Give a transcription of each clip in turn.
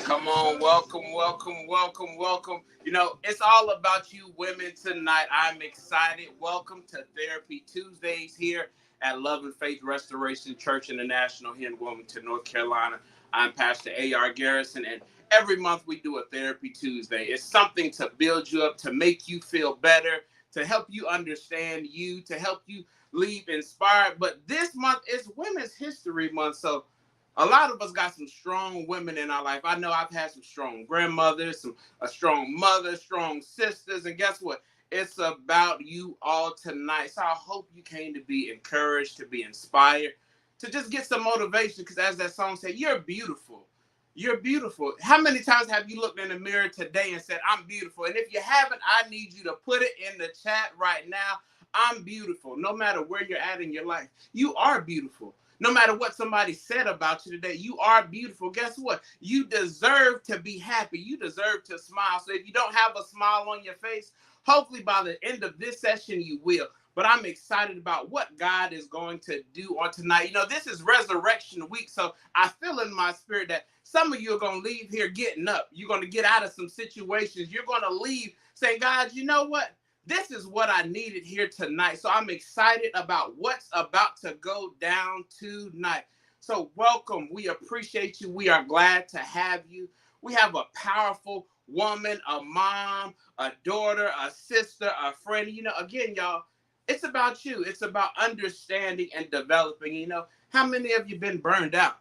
Come on, welcome. It's all about you women tonight. I'm excited. Welcome to Therapy Tuesdays here at Love and Faith Restoration Church International here in Wilmington, North Carolina. I'm Pastor A.R. Garrison, and every month we do a Therapy Tuesday. It's something to build you up, to make you feel better, to help you understand you, to help you leave inspired. But this month is Women's History Month, so a lot of us got some strong women in our life. I know I've had some strong grandmothers, a strong mother, strong sisters, and guess what? It's about you all tonight. So I hope you came to be encouraged, to be inspired, to just get some motivation. Because as that song said, you're beautiful. You're beautiful. How many times have you looked in the mirror today and said, I'm beautiful? And if you haven't, I need you to put it in the chat right now. I'm beautiful. No matter where you're at in your life, you are beautiful. No matter what somebody said about you today, you are beautiful. Guess what? You deserve to be happy. You deserve to smile. So if you don't have a smile on your face, hopefully by the end of this session, you will. But I'm excited about what God is going to do on tonight. This is Resurrection Week, so I feel in my spirit that some of you are going to leave here getting up. You're going to get out of some situations. You're going to leave saying, God, you know what? This is what I needed here tonight. So I'm excited about what's about to go down tonight. So welcome. We appreciate you. We are glad to have you. We have a powerful woman, a mom, a daughter, a sister, a friend. Again, y'all, it's about you. It's about understanding and developing. How many of you been burned out?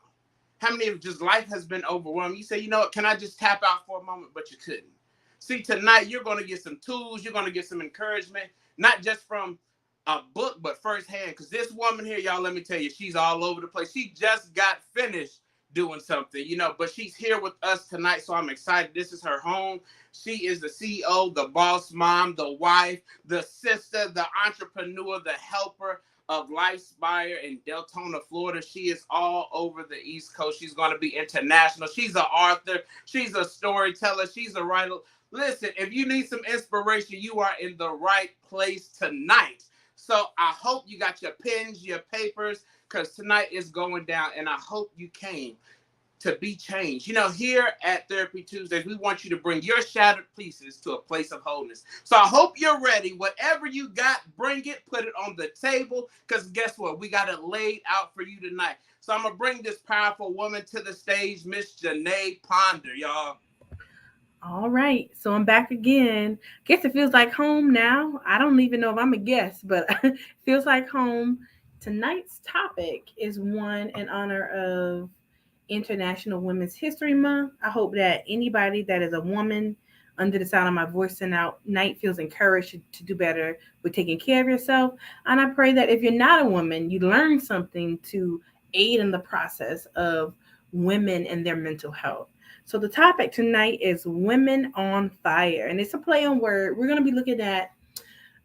How many of just life has been overwhelmed? You say, you know what, can I just tap out for a moment? But you couldn't. See, tonight you're going to get some tools. You're going to get some encouragement, not just from a book, but firsthand. Because this woman here, y'all, let me tell you, she's all over the place. She just got finished doing something, but she's here with us tonight. So I'm excited. This is her home. She is the CEO, the boss mom, the wife, the sister, the entrepreneur, the helper of Lifespire in Deltona, Florida. She is all over the East Coast. She's going to be international. She's an author. She's a storyteller. She's a writer. Listen, if you need some inspiration, you are in the right place tonight. So I hope you got your pens, your papers, because tonight is going down, and I hope you came to be changed. Here at Therapy Tuesdays, we want you to bring your shattered pieces to a place of wholeness. So I hope you're ready. Whatever you got, bring it, put it on the table, because guess what? We got it laid out for you tonight. So I'm going to bring this powerful woman to the stage, Miss Janae Ponder, y'all. All right, so I'm back again. Guess it feels like home now. I don't even know if I'm a guest, but it feels like home. Tonight's topic is one in honor of International Women's History Month. I hope that anybody that is a woman under the sound of my voice tonight feels encouraged to do better with taking care of yourself. And I pray that if you're not a woman, you learn something to aid in the process of women and their mental health. So the topic tonight is women on fire, and it's a play on word. We're going to be looking at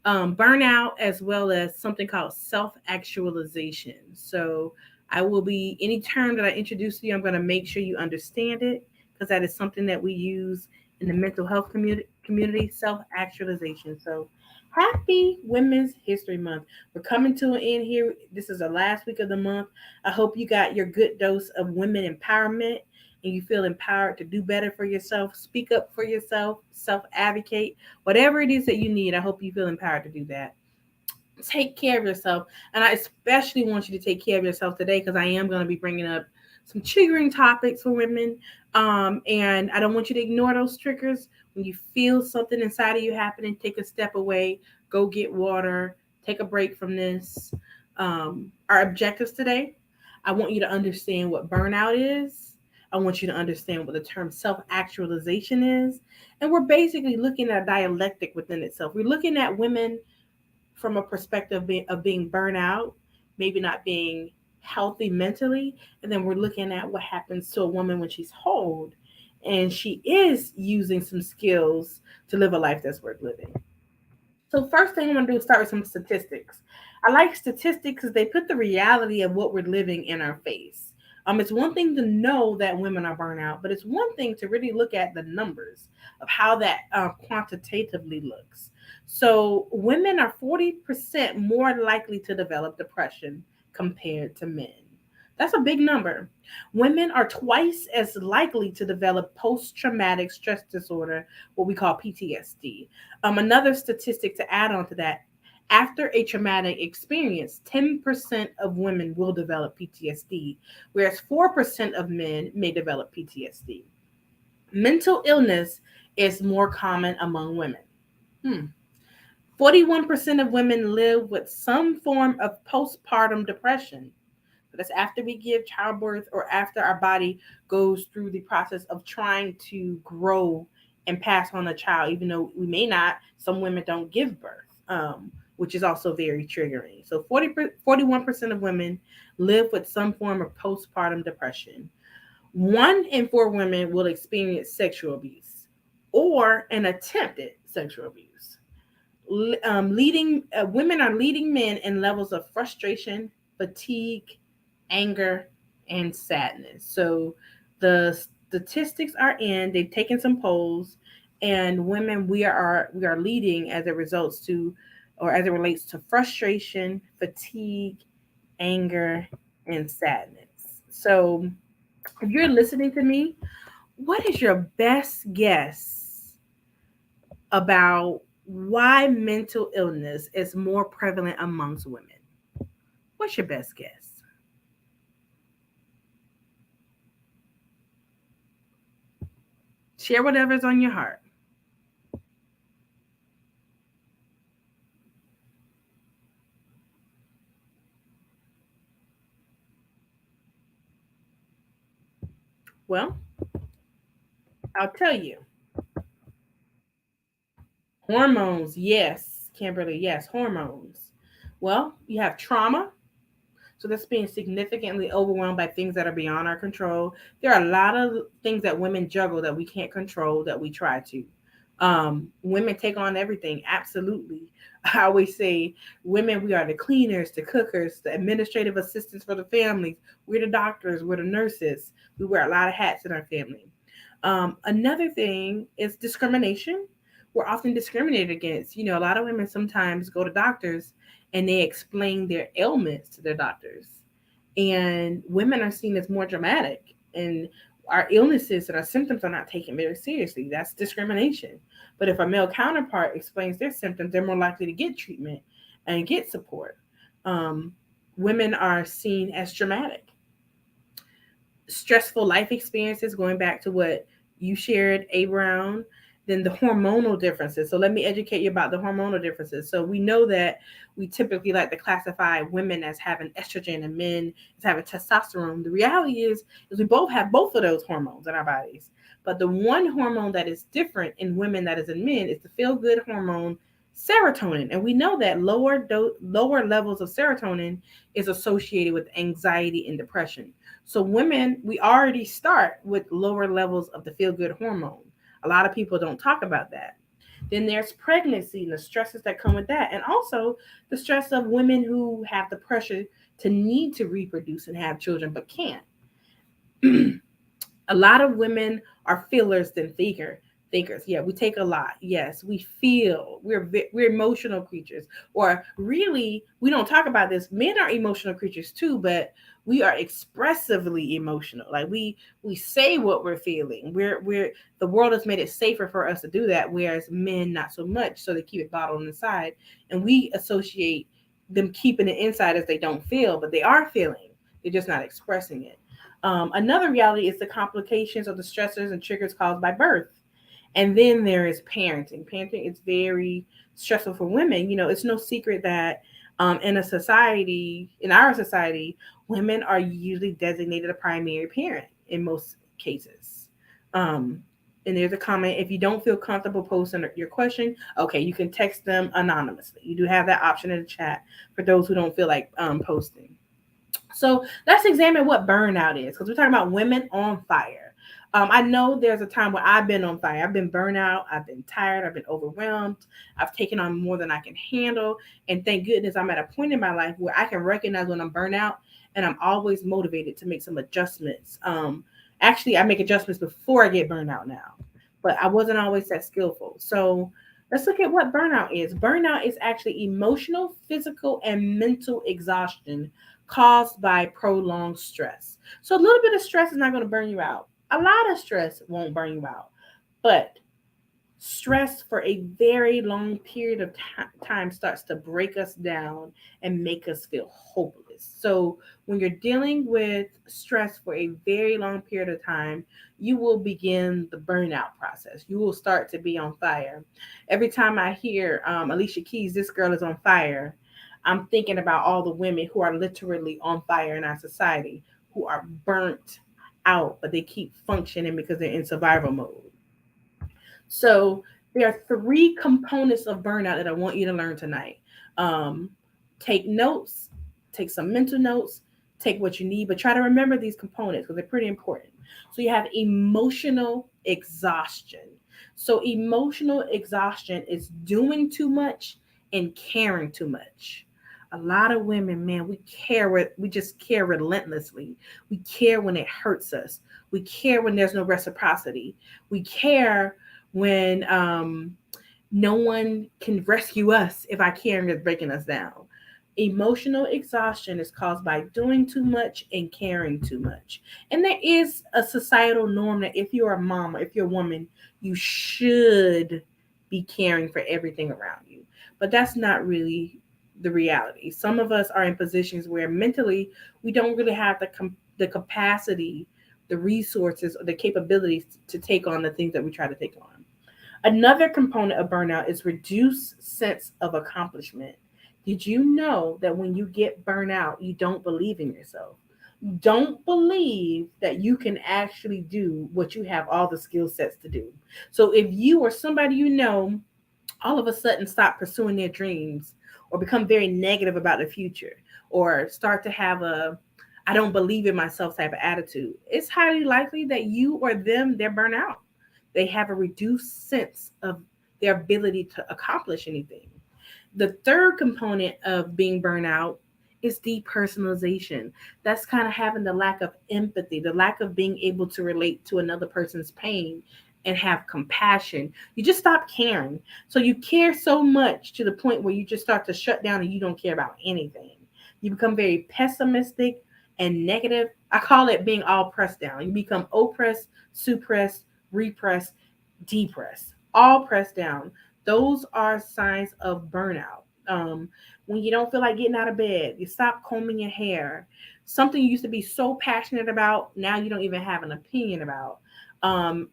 burnout as well as something called self-actualization. So I will be any term that I introduce to you, I'm going to make sure you understand it because that is something that we use in the mental health community, self-actualization. So happy Women's History Month. We're coming to an end here. This is the last week of the month. I hope you got your good dose of women empowerment and you feel empowered to do better for yourself, speak up for yourself, self advocate, whatever it is that you need. I hope you feel empowered to do that. Take care of yourself. And I especially want you to take care of yourself today because I am going to be bringing up some triggering topics for women. And I don't want you to ignore those triggers. When you feel something inside of you happening, take a step away, go get water, take a break from this. Our objectives today, I want you to understand what burnout is. I want you to understand what the term self actualization is. And we're basically looking at a dialectic within itself. We're looking at women from a perspective of being burnt out, maybe not being healthy mentally. And then we're looking at what happens to a woman when she's whole and she is using some skills to live a life that's worth living. So first thing I'm going to do is start with some statistics. I like statistics because they put the reality of what we're living in our face. It's one thing to know that women are burnt out, but it's one thing to really look at the numbers of how that quantitatively looks. So women are 40% more likely to develop depression compared to men. That's a big number. Women are twice as likely to develop post traumatic stress disorder, what we call PTSD. Another statistic to add on to that, after a traumatic experience, 10% of women will develop PTSD, whereas 4% of men may develop PTSD. Mental illness is more common among women. Hmm. 41% of women live with some form of postpartum depression. So that's after we give childbirth or after our body goes through the process of trying to grow and pass on a child, even though we may not. Some women don't give birth, which is also very triggering. So 41% of women live with some form of postpartum depression. 1 in 4 women will experience sexual abuse or an attempted sexual abuse. Leading Women are leading men in levels of frustration, fatigue, anger, and sadness. So the statistics are in. They've taken some polls, and women we are leading as it results to, or as it relates to frustration, fatigue, anger, and sadness. So if you're listening to me, what is your best guess about why mental illness is more prevalent amongst women? What's your best guess? Share whatever's on your heart. Well, I'll tell you. Hormones, yes, Kimberly, yes, hormones. Well, you have trauma. So that's being significantly overwhelmed by things that are beyond our control. There are a lot of things that women juggle that we can't control that we try to. Women take on everything, absolutely. I always say, women, we are the cleaners, the cookers, the administrative assistants for the families. We're the doctors, we're the nurses. We wear a lot of hats in our family. Another thing is discrimination. We're often discriminated against. You know, a lot of women sometimes go to doctors and they explain their ailments to their doctors. And women are seen as more dramatic, and our illnesses and our symptoms are not taken very seriously. That's discrimination. But if a male counterpart explains their symptoms, they're more likely to get treatment and get support. Um, Women are seen as dramatic. Stressful life experiences, going back to what you shared, A. Brown, then the hormonal differences. So let me educate you about the hormonal differences. So we know that we typically like to classify women as having estrogen and men as having testosterone. The reality is we both have both of those hormones in our bodies. But the one hormone that is different in women that is in men is the feel good hormone serotonin. And we know that lower levels of serotonin is associated with anxiety and depression. So women, we already start with lower levels of the feel good hormone. A lot of people don't talk about that. Then there's pregnancy and the stresses that come with that, and also the stress of women who have the pressure to need to reproduce and have children but can't. A lot of women are feelers than thinkers. Yeah, we take a lot. Yes, we feel. We're emotional creatures. Or really, we don't talk about this. Men are emotional creatures too, but we are expressively emotional. Like we say what we're feeling. We're the world has made it safer for us to do that, whereas men not so much. So they keep it bottled inside, and we associate them keeping it inside as they don't feel, but they are feeling. They're just not expressing it. Another reality is the complications of the stressors and triggers caused by birth. And then there is parenting. Parenting is very stressful for women. You know, it's no secret that in our society, women are usually designated a primary parent in most cases. Um, and there's a comment, if you don't feel comfortable posting your question, okay, you can text them anonymously. You do have that option in the chat for those who don't feel like posting. So let's examine what burnout is, because we're talking about women on fire. I know there's a time where I've been on fire. I've been burnout. I've been tired. I've been overwhelmed. I've taken on more than I can handle. And thank goodness I'm at a point in my life where I can recognize when I'm burnout, and I'm always motivated to make some adjustments. Actually, I make adjustments before I get burnout now, but I wasn't always that skillful. So Let's look at what burnout is. Burnout is actually emotional, physical, and mental exhaustion caused by prolonged stress. So a little bit of stress is not going to burn you out. A lot of stress won't burn you out. But stress for a very long period of time starts to break us down and make us feel hopeless. So, when you're dealing with stress for a very long period of time, you will begin the burnout process. You will start to be on fire. Every time I hear Alicia Keys, this girl is on fire, I'm thinking about all the women who are literally on fire in our society, who are burnt out, but they keep functioning because they're in survival mode. So there are three components of burnout that I want you to learn tonight. Um, take notes, take some mental notes, take what you need, but try to remember these components because they're pretty important. So you have emotional exhaustion. So emotional exhaustion is doing too much and caring too much. A lot of women, man, we just care relentlessly. We care when it hurts us. We care when there's no reciprocity. We care when no one can rescue us if our caring is breaking us down. Emotional exhaustion is caused by doing too much and caring too much. And there is a societal norm that if you're a mom or if you're a woman, you should be caring for everything around you. But that's not really the reality. Some of us are in positions where mentally we don't really have the capacity, the resources, or the capabilities to take on the things that we try to take on. Another component of burnout is reduced sense of accomplishment. Did you know that when you get burnout, you don't believe in yourself? You don't believe that you can actually do what you have all the skill sets to do. So if you or somebody you know all of a sudden stop pursuing their dreams or become very negative about the future or start to have a I don't believe in myself type of attitude, it's highly likely that you or them, they're burnt out. They have a reduced sense of their ability to accomplish anything. The third component of being burnout is depersonalization. That's kind of having the lack of empathy, the lack of being able to relate to another person's pain and have compassion. You just stop caring. So you care so much to the point where you just start to shut down and you don't care about anything. You become very pessimistic and negative. I call it being all pressed down. You become oppressed, suppressed, repressed, depressed, all pressed down. Those are signs of burnout. When you don't feel like getting out of bed, you stop combing your hair. Something you used to be so passionate about, now you don't even have an opinion about.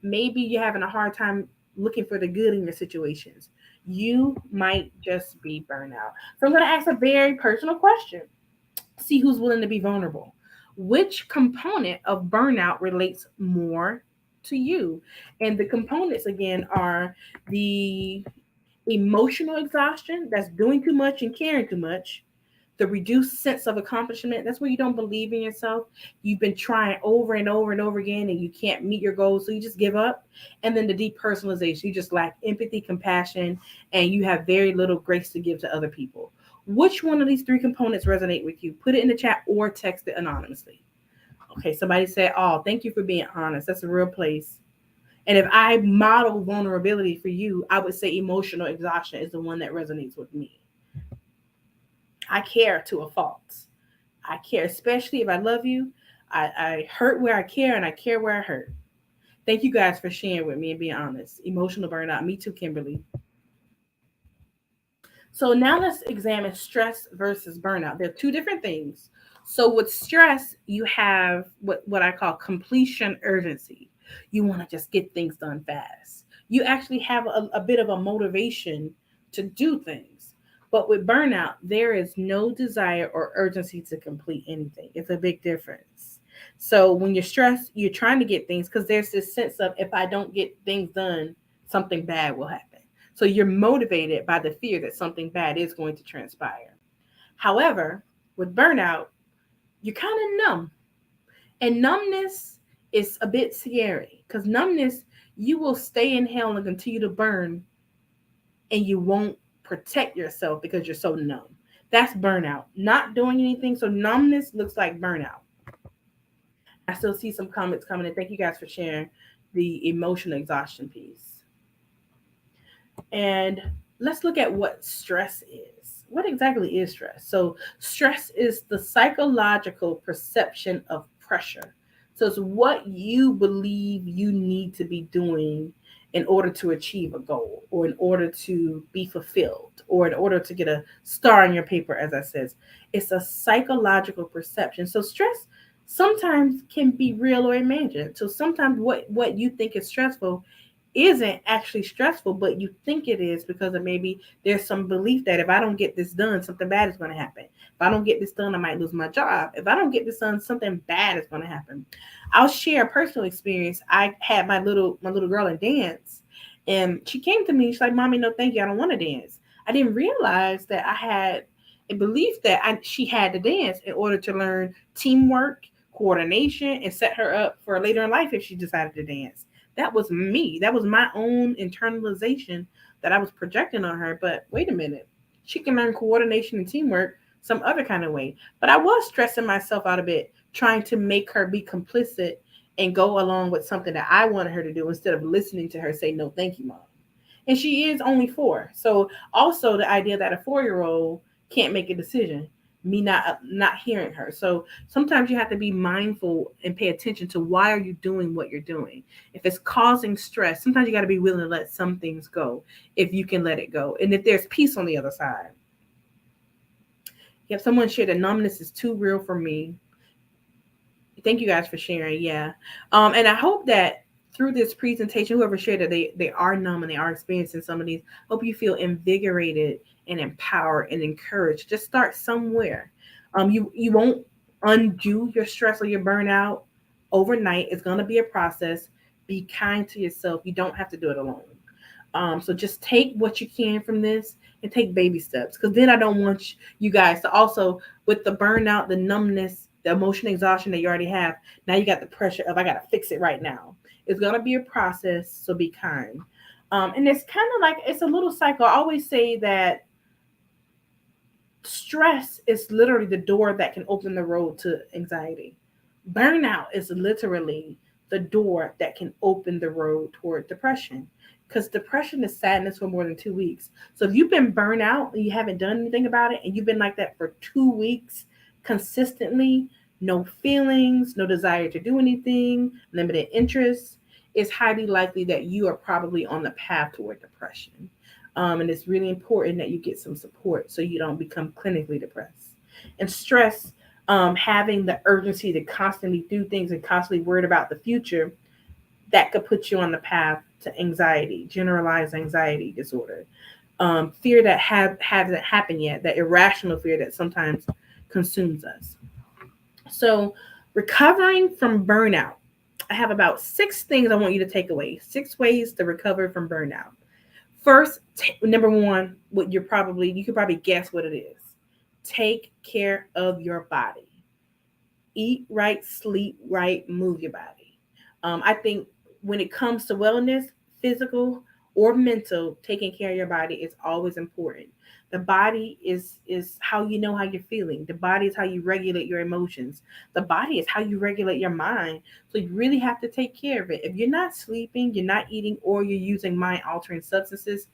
Maybe you're having a hard time looking for the good in your situations. You might just be burnout. So I'm going to ask a very personal question. See who's willing to be vulnerable. Which component of burnout relates more to you? And the components again are the emotional exhaustion, that's doing too much and caring too much, the reduced sense of accomplishment, that's where you don't believe in yourself. You've been trying over and over and over again and you can't meet your goals, so you just give up. And then the depersonalization, you just lack empathy, compassion, and you have very little grace to give to other people. Which one of these three components resonate with you? Put it in the chat or text it anonymously. Okay, somebody said, oh, thank you for being honest. That's a real place. And if I model vulnerability for you, I would say emotional exhaustion is the one that resonates with me. I care to a fault. I care, especially if I love you. I hurt where I care and I care where I hurt. Thank you guys for sharing with me and being honest. Emotional burnout. Me too, Kimberly. So now let's examine stress versus burnout. They're two different things. So with stress, you have what I call completion urgency. You want to just get things done fast. You actually have a bit of a motivation to do things. But with burnout, there is no desire or urgency to complete anything. It's a big difference. So when you're stressed, you're trying to get things because there's this sense of if I don't get things done, something bad will happen. So you're motivated by the fear that something bad is going to transpire. However, with burnout, you're kind of numb. And numbness is a bit scary because numbness, you will stay in hell and continue to burn and you won't protect yourself because you're so numb. That's burnout. Not doing anything. So numbness looks like burnout. I still see some comments coming in. Thank you guys for sharing the emotional exhaustion piece. And let's look at what stress is. What exactly is stress? So, stress is the psychological perception of pressure. So, it's what you believe you need to be doing in order to achieve a goal, or in order to be fulfilled, or in order to get a star on your paper, as I says. It's a psychological perception. So, stress sometimes can be real or imagined. So, sometimes what you think is stressful isn't actually stressful, but you think it is because of maybe there's some belief that if I don't get this done, something bad is going to happen. If I don't get this done, I might lose my job. If I don't get this done, something bad is going to happen. I'll share a personal experience. I had my little girl in dance, and she came to me. She's like, "Mommy, no, thank you. I don't want to dance." I didn't realize that I had a belief that she had to dance in order to learn teamwork, coordination, and set her up for later in life if she decided to dance. That was me. That was my own internalization that I was projecting on her. But wait a minute, she can learn coordination and teamwork some other kind of way. But I was stressing myself out a bit, trying to make her be complicit and go along with something that I wanted her to do instead of listening to her say, "No, thank you, mom." And she is only 4. So also the idea that a 4-year old can't make a decision, me not hearing her. So sometimes you have to be mindful and pay attention to why are you doing what you're doing. If it's causing stress, sometimes you got to be willing to let some things go if you can let it go. And if there's peace on the other side. If someone shared that numbness is too real for me, thank you guys for sharing. Yeah. And I hope that through this presentation, whoever shared that they are numb and they are experiencing some of these, hope you feel invigorated and empowered and encouraged. Just start somewhere. You won't undo your stress or your burnout overnight. It's gonna be a process. Be kind to yourself. You don't have to do it alone. So just take what you can from this and take baby steps. Because then I don't want you guys to also, with the burnout, the numbness, the emotional exhaustion that you already have, now you got the pressure of I got to fix it right now. It's gonna be a process, so be kind. And it's kind of like it's a little cycle. I always say that stress is literally the door that can open the road to anxiety. Burnout is literally the door that can open the road toward depression. Because depression is sadness for more than 2 weeks. So if you've been burnt out and you haven't done anything about it, and you've been like that for 2 weeks consistently, no feelings, no desire to do anything, limited interest, it's highly likely that you are probably on the path toward depression. And it's really important that you get some support so you don't become clinically depressed. And stress, having the urgency to constantly do things and constantly worried about the future, that could put you on the path to anxiety, generalized anxiety disorder, fear that hasn't happened yet, that irrational fear that sometimes consumes us. So, recovering from burnout, I have about 6 things I want you to take away. 6 ways to recover from burnout. First, number one, what you could probably guess what it is. Take care of your body. Eat right, sleep right, move your body. I think when it comes to wellness, physical or mental, taking care of your body is always important. The body is how you know how you're feeling. The body is how you regulate your emotions. The body is how you regulate your mind. So you really have to take care of it. If you're not sleeping, you're not eating, or you're using mind altering substances,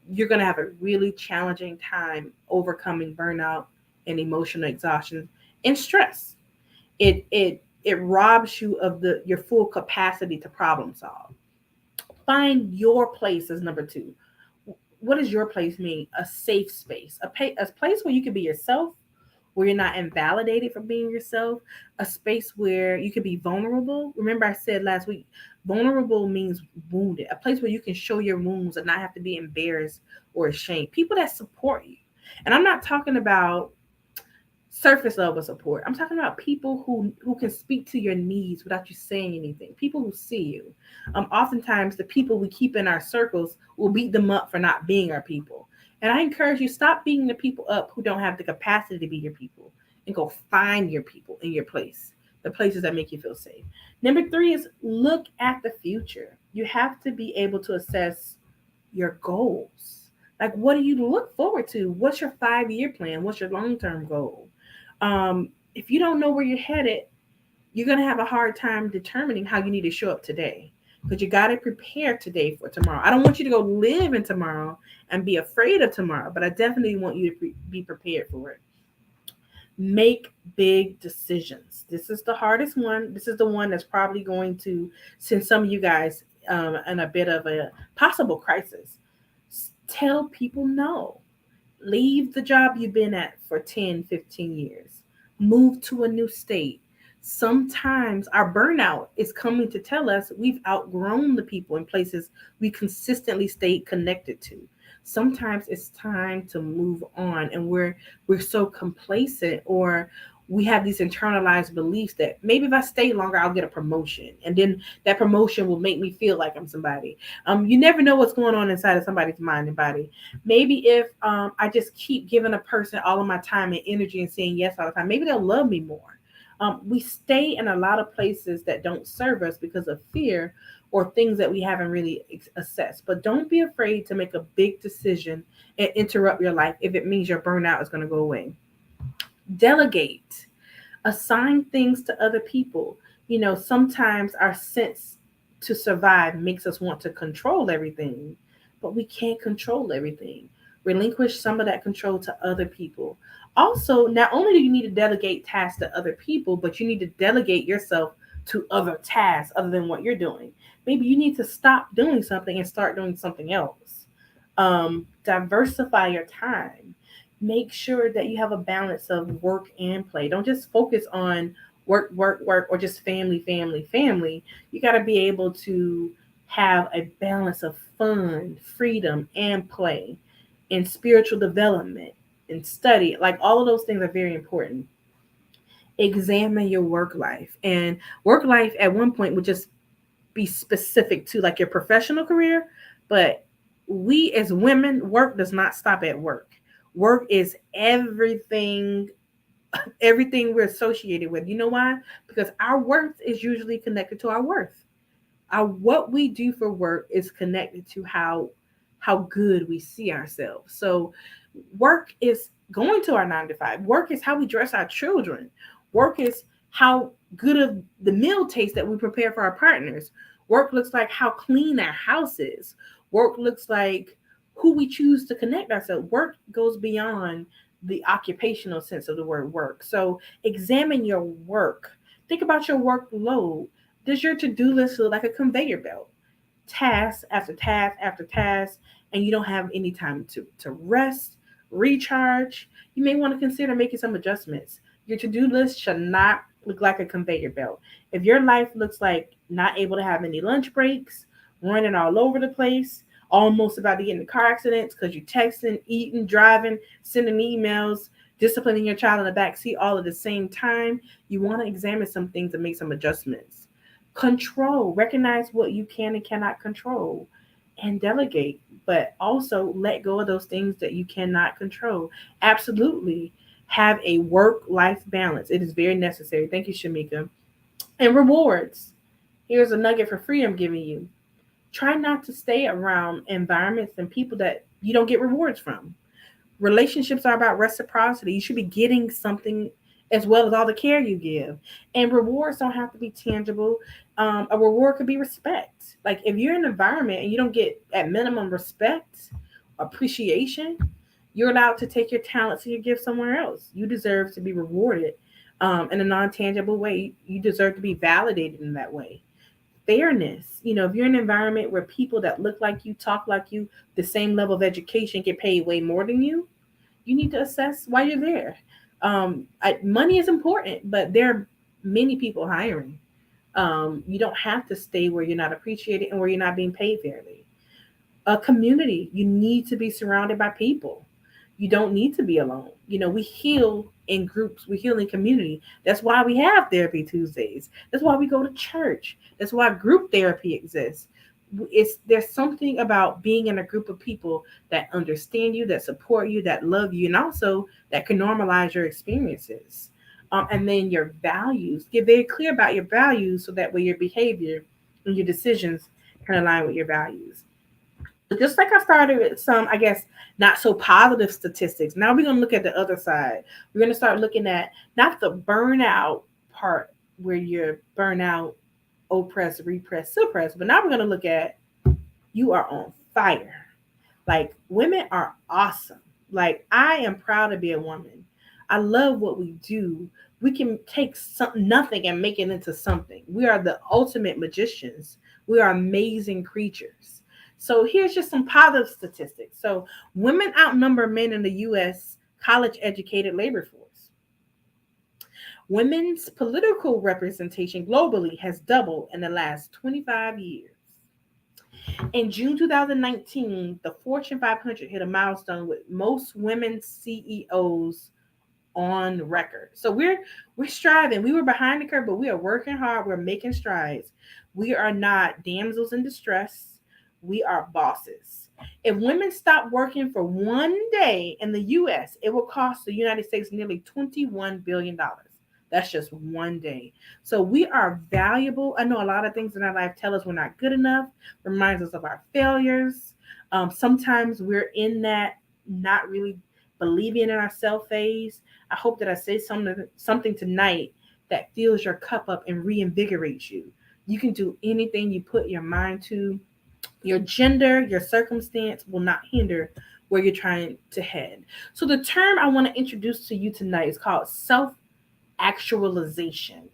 you're going to have a really challenging time overcoming burnout and emotional exhaustion and stress. It robs you of the your full capacity to problem solve. Find your place as number two. What does your place mean? A safe space, a place where you can be yourself, where you're not invalidated for being yourself, a space where you can be vulnerable. Remember, I said last week, vulnerable means wounded, a place where you can show your wounds and not have to be embarrassed or ashamed. People that support you. And I'm not talking about surface level support. I'm talking about people who can speak to your needs without you saying anything. People who see you. Oftentimes, the people we keep in our circles will beat them up for not being our people. And I encourage you, stop beating the people up who don't have the capacity to be your people, and go find your people in your place, the places that make you feel safe. Number three is look at the future. You have to be able to assess your goals. Like, what do you look forward to? What's your 5-year plan? What's your long term goal? If you don't know where you're headed, you're going to have a hard time determining how you need to show up today. because you got to prepare today for tomorrow. I don't want you to go live in tomorrow and be afraid of tomorrow, but I definitely want you to be prepared for it. Make big decisions. This is the hardest one. This is the one that's probably going to send some of you guys in a bit of a possible crisis. Tell people no. Leave the job you've been at for 10, 15 years. Move to a new state. Sometimes our burnout is coming to tell us we've outgrown the people and places we consistently stayed connected to. Sometimes it's time to move on, and we're so complacent, or we have these internalized beliefs that maybe if I stay longer I'll get a promotion, and then that promotion will make me feel like I'm somebody. You never know what's going on inside of somebody's mind and body. Maybe if I just keep giving a person all of my time and energy and saying yes all the time, maybe they'll love me more. We stay in a lot of places that don't serve us because of fear or things that we haven't really assessed. But don't be afraid to make a big decision and interrupt your life if it means your burnout is going to go away. Delegate, assign things to other people. Sometimes our sense to survive makes us want to control everything, but we can't control everything. Relinquish some of that control to other people. Also, not only do you need to delegate tasks to other people, but you need to delegate yourself to other tasks other than what you're doing. Maybe you need to stop doing something and start doing something else. Diversify your time. Make sure that you have a balance of work and play. Don't just focus on work, work, work, or just family, family, family. You got to be able to have a balance of fun, freedom, and play, and spiritual development and study. Like all of those things are very important. Examine your work life. And work life at one point would just be specific to like your professional career, but we as women, work does not stop at work. Work is everything, everything we're associated with. You know why? Because our worth is usually connected to our worth. Our what we do for work is connected to how good we see ourselves. So work is going to our 9 to 5. Work is how we dress our children. Work is how good of the meal tastes that we prepare for our partners. Work looks like how clean our house is. Work looks like who we choose to connect ourselves. Work goes beyond the occupational sense of the word work. So examine your work. Think about your workload. Does your to-do list look like a conveyor belt? Task after task after task, and you don't have any time to rest, recharge. You may want to consider making some adjustments. Your to-do list should not look like a conveyor belt. If your life looks like not able to have any lunch breaks, running all over the place, almost about to get into car accidents because you're texting, eating, driving, sending emails, disciplining your child in the back seat all at the same time, you want to examine some things and make some adjustments. Control, recognize what you can and cannot control, and delegate, but also let go of those things that you cannot control. Absolutely have a work life balance. It is very necessary. Thank you, Shamika. And rewards. Here's a nugget for free I'm giving you. Try not to stay around environments and people that you don't get rewards from. Relationships are about reciprocity. You should be getting something as well as all the care you give. And rewards don't have to be tangible. A reward could be respect. Like if you're in an environment and you don't get at minimum respect, appreciation, you're allowed to take your talents and your gifts somewhere else. You deserve to be rewarded in a non-tangible way. You deserve to be validated in that way. Fairness. If you're in an environment where people that look like you, talk like you, the same level of education get paid way more than you need to assess why you're there. Money is important, but there are many people hiring. You don't have to stay where you're not appreciated and where you're not being paid fairly. A community, you need to be surrounded by people. You don't need to be alone. We heal in groups, we heal in community. That's why we have Therapy Tuesdays. That's why we go to church. That's why group therapy exists. There's something about being in a group of people that understand you, that support you, that love you, and also that can normalize your experiences. And then your values. Get very clear about your values so that way your behavior and your decisions can align with your values. Just like I started with some, I guess, not so positive statistics. Now we're going to look at the other side. We're going to start looking at not the burnout part where you're burnout oppress, repress, suppress. But now we're going to look at you are on fire. Like, women are awesome. Like, I am proud to be a woman. I love what we do. We can take nothing and make it into something. We are the ultimate magicians. We are amazing creatures. So here's just some positive statistics. So women outnumber men in the US college educated labor force. Women's political representation globally has doubled in the last 25 years. In June 2019, the Fortune 500 hit a milestone with most women CEOs on record. So we're striving. We were behind the curve, but we are working hard. We're making strides. We are not damsels in distress. We are bosses. If women stop working for one day in the US, it will cost the United States nearly $21 billion. That's just one day. So we are valuable. I know a lot of things in our life tell us we're not good enough, reminds us of our failures. Sometimes we're in that not really believing in ourselves phase. I hope that I say something tonight that fills your cup up and reinvigorates you. You can do anything you put your mind to. Your gender, your circumstance will not hinder where you're trying to head. So the term I want to introduce to you tonight is called self actualization.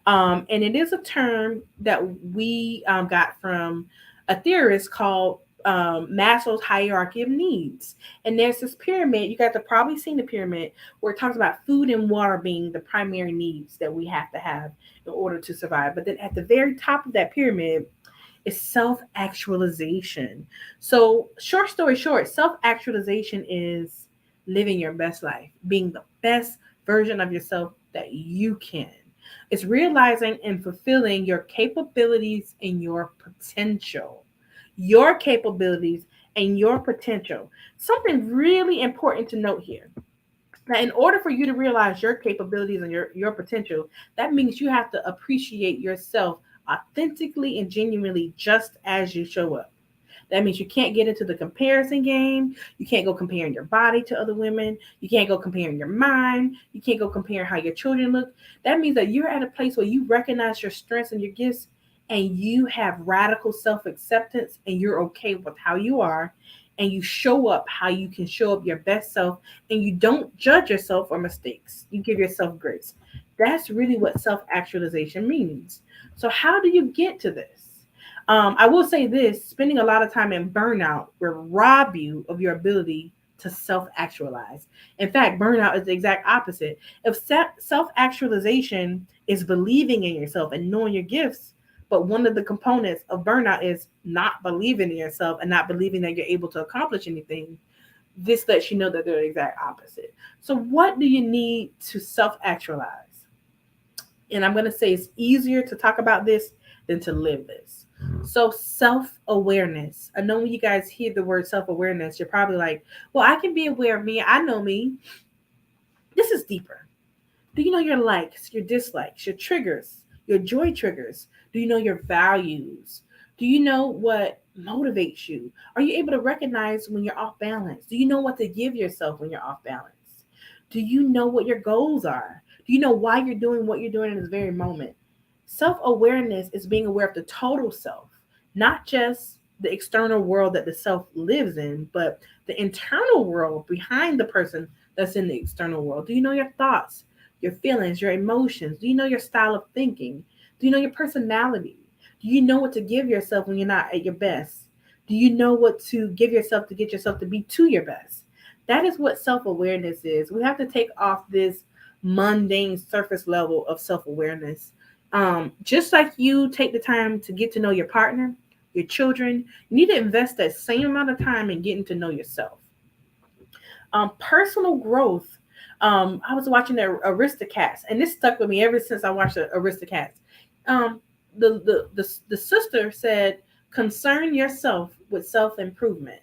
And it is a term that we got from a theorist called Maslow's hierarchy of needs. And there's this pyramid. You guys have probably seen the pyramid where it talks about food and water being the primary needs that we have to have in order to survive. But then at the very top of that pyramid is self actualization. So, short story short, self actualization is living your best life, being the best version of yourself that you can. It's realizing and fulfilling your capabilities and your potential. Your capabilities and your potential. Something really important to note here. Now, in order for you to realize your capabilities and your potential, that means you have to appreciate yourself authentically and genuinely just as you show up. That means you can't get into the comparison game. You can't go comparing your body to other women. You can't go comparing your mind. You can't go comparing how your children look. That means that you're at a place where you recognize your strengths and your gifts and you have radical self acceptance and you're okay with how you are and you show up how you can show up your best self and you don't judge yourself for mistakes. You give yourself grace. That's really what self actualization means. So, how do you get to this? I will say this, spending a lot of time in burnout will rob you of your ability to self actualize. In fact, burnout is the exact opposite. If self actualization is believing in yourself and knowing your gifts, but one of the components of burnout is not believing in yourself and not believing that you're able to accomplish anything, this lets you know that they're the exact opposite. So, what do you need to self actualize? And I'm going to say it's easier to talk about this than to live this. So self-awareness. I know when you guys hear the word self-awareness, you're probably like, well, I can be aware of me. I know me. This is deeper. Do you know your likes, your dislikes, your triggers, your joy triggers? Do you know your values? Do you know what motivates you? Are you able to recognize when you're off balance? Do you know what to give yourself when you're off balance? Do you know what your goals are? Do you know why you're doing what you're doing in this very moment? Self awareness is being aware of the total self, not just the external world that the self lives in, but the internal world behind the person that's in the external world. Do you know your thoughts, your feelings, your emotions? Do you know your style of thinking? Do you know your personality? Do you know what to give yourself when you're not at your best? Do you know what to give yourself to get yourself to be to your best? That is what self awareness is. We have to take off this mundane surface level of self awareness. Just like you take the time to get to know your partner, your children, you need to invest that same amount of time in getting to know yourself. Personal growth. I was watching the Aristocats, and this stuck with me ever since I watched the Aristocats. The sister said, "Concern yourself with self improvement.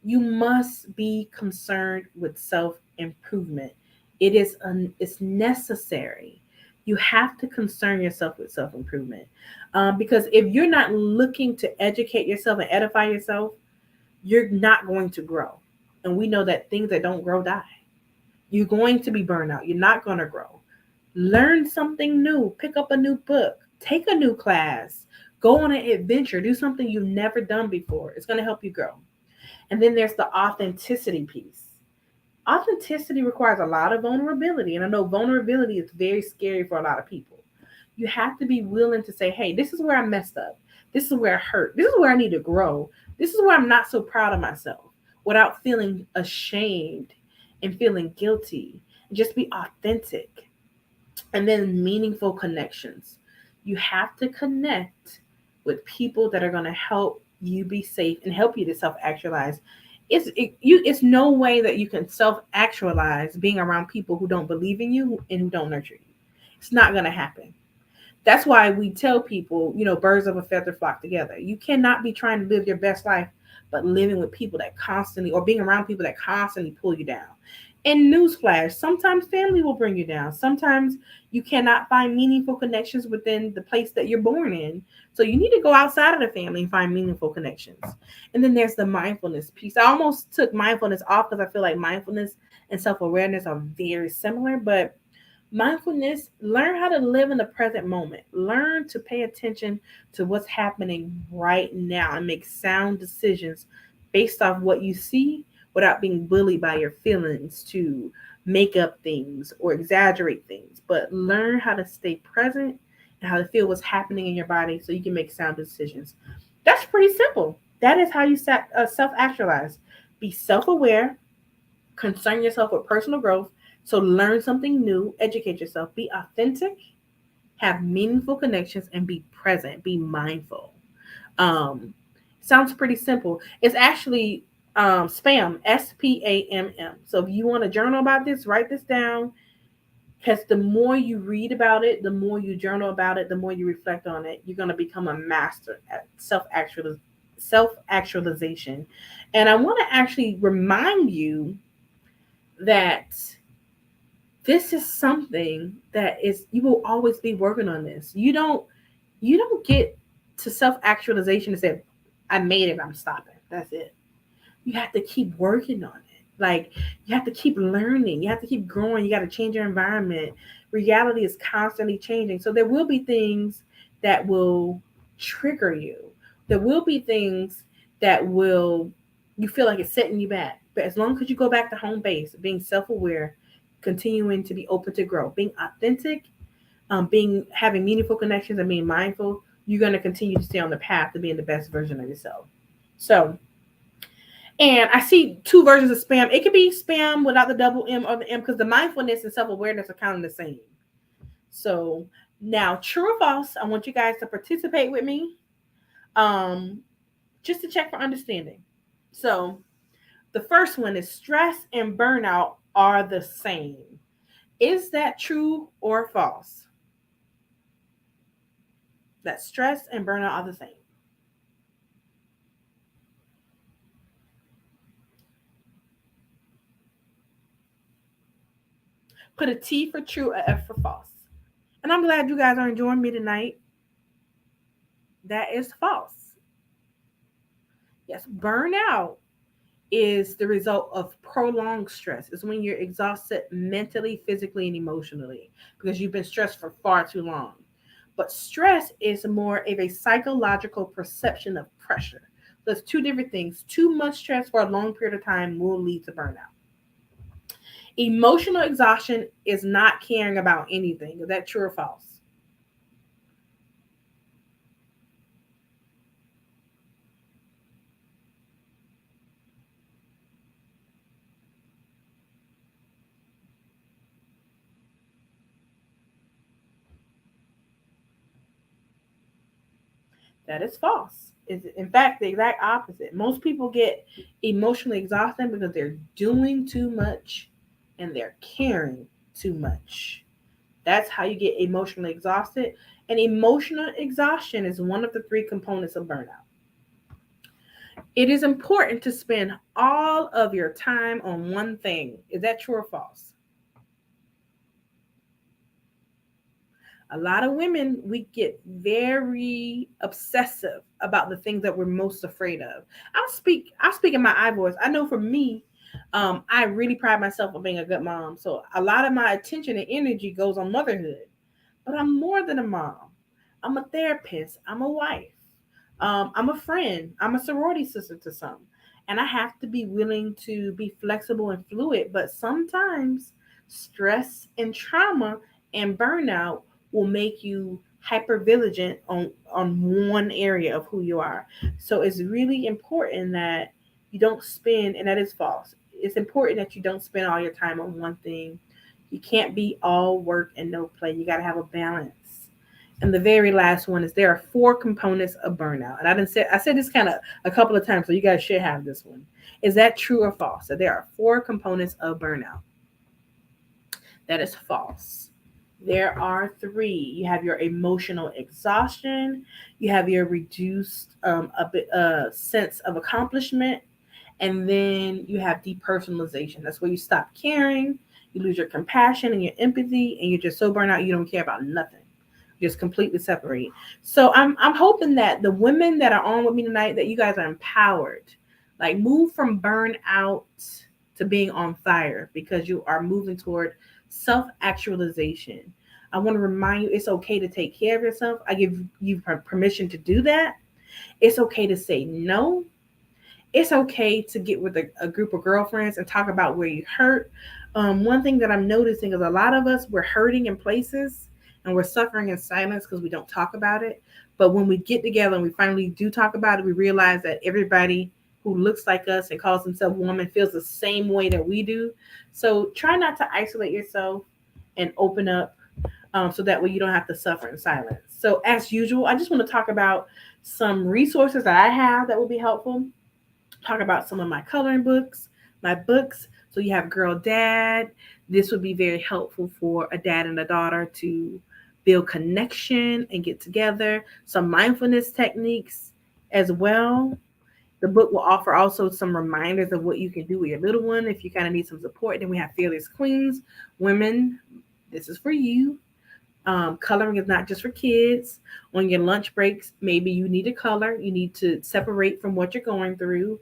You must be concerned with self improvement. It's necessary. You have to concern yourself with self improvement because if you're not looking to educate yourself and edify yourself, you're not going to grow. And we know that things that don't grow die. You're going to be burned out. You're not going to grow. Learn something new. Pick up a new book. Take a new class, go on an adventure, do something you've never done before. It's going to help you grow. And then there's the authenticity piece. Authenticity requires a lot of vulnerability. And I know vulnerability is very scary for a lot of people. You have to be willing to say, hey, this is where I messed up. This is where I hurt. This is where I need to grow. This is where I'm not so proud of myself without feeling ashamed and feeling guilty. Just be authentic. And then meaningful connections. You have to connect with people that are going to help you be safe and help you to self actualize. It's no way that you can self actualize being around people who don't believe in you and who don't nurture you. It's not going to happen. That's why we tell people, birds of a feather flock together. You cannot be trying to live your best life, but living with people that constantly, or being around people that constantly pull you down. And newsflash, sometimes family will bring you down. Sometimes you cannot find meaningful connections within the place that you're born in. So you need to go outside of the family and find meaningful connections. And then there's the mindfulness piece. I almost took mindfulness off because I feel like mindfulness and self awareness are very similar, but mindfulness, learn how to live in the present moment. Learn to pay attention to what's happening right now and make sound decisions based off what you see without being bullied by your feelings to make up things or exaggerate things. But learn how to stay present and how to feel what's happening in your body so you can make sound decisions. That's pretty simple. That is how you self actualize. Be self aware, concern yourself with personal growth. So learn something new, educate yourself, be authentic, have meaningful connections, and be present, be mindful. Um, Sounds pretty simple. It's actually SPAM, SPAMM. So if you want to journal about this, write this down. Because the more you read about it, the more you journal about it, the more you reflect on it, you're going to become a master at self actualization. And I want to actually remind you that this is something that is, you will always be working on this. You don't get to self actualization and say, I made it, I'm stopping. That's it. You have to keep working on it. Like, you have to keep learning, you have to keep growing, you got to change your environment. Reality is constantly changing. So there will be things that will trigger you. There will be things that will, you feel like it's setting you back. But as long as you go back to home base, being self-aware, continuing to be open to grow, being authentic, being having meaningful connections and being mindful, you're going to continue to stay on the path to being the best version of yourself. So, and I see two versions of spam. It could be spam without the double M or the M because the mindfulness and self awareness are kind of the same. So now, true or false, I want you guys to participate with me, um, just to check for understanding. So the first one is stress and burnout are the same. Is that true or false? That stress and burnout are the same. Put a T for true, a F for false. And I'm glad you guys are enjoying me tonight. That is false. Yes, burnout is the result of prolonged stress. It's when you're exhausted mentally, physically, and emotionally because you've been stressed for far too long. But stress is more of a psychological perception of pressure. So it's two different things. Too much stress for a long period of time will lead to burnout. Emotional exhaustion is not caring about anything. Is that true or false? That is false. Is in fact the exact opposite. Most people get emotionally exhausted because they're doing too much and they're caring too much. That's how you get emotionally exhausted. And emotional exhaustion is one of the three components of burnout. It is important to spend all of your time on one thing. Is that true or false? A lot of women, we get very obsessive about the things that we're most afraid of. I'll speak in my I voice. I know for me, I really pride myself on being a good mom. So a lot of my attention and energy goes on motherhood. But I'm more than a mom. I'm a therapist. I'm a wife. I'm a friend. I'm a sorority sister to some. And I have to be willing to be flexible and fluid. But sometimes stress and trauma and burnout will make you hyper vigilant on one area of who you are. So it's really important that you don't spend, and that is false. It's important that you don't spend all your time on one thing. You can't be all work and no play. You got to have a balance. And the very last one is there are four components of burnout. And I said this kind of a couple of times, so you guys should have this one. Is that true or false? So there are four components of burnout. That is false. There are three. You have your emotional exhaustion, you have your reduced sense of accomplishment, and then you have depersonalization. That's where you stop caring, you lose your compassion and your empathy, and you're just so burnt out you don't care about nothing. Just completely separate. So I'm hoping that the women that are on with me tonight, that you guys are empowered. Like move from burnout to being on fire because you are moving toward self-actualization. I want to remind you it's okay to take care of yourself. I give you permission to do that. It's okay to say no. It's okay to get with a group of girlfriends and talk about where you hurt. One thing that I'm noticing is a lot of us, we're hurting in places and we're suffering in silence because we don't talk about it. But when we get together and we finally do talk about it, we realize that everybody who looks like us and calls themselves woman feels the same way that we do. So try not to isolate yourself and open up, so that way you don't have to suffer in silence. So as usual, I just want to talk about some resources that I have that will be helpful. Talk about some of my coloring books, my books. So you have Girl Dad. This would be very helpful for a dad and a daughter to build connection and get together. Some mindfulness techniques as well. The book will offer also some reminders of what you can do with your little one if you kind of need some support. Then we have Fearless Queens. Women, this is for you. Coloring is not just for kids. On your lunch breaks, maybe you need to color. You need to separate from what you're going through.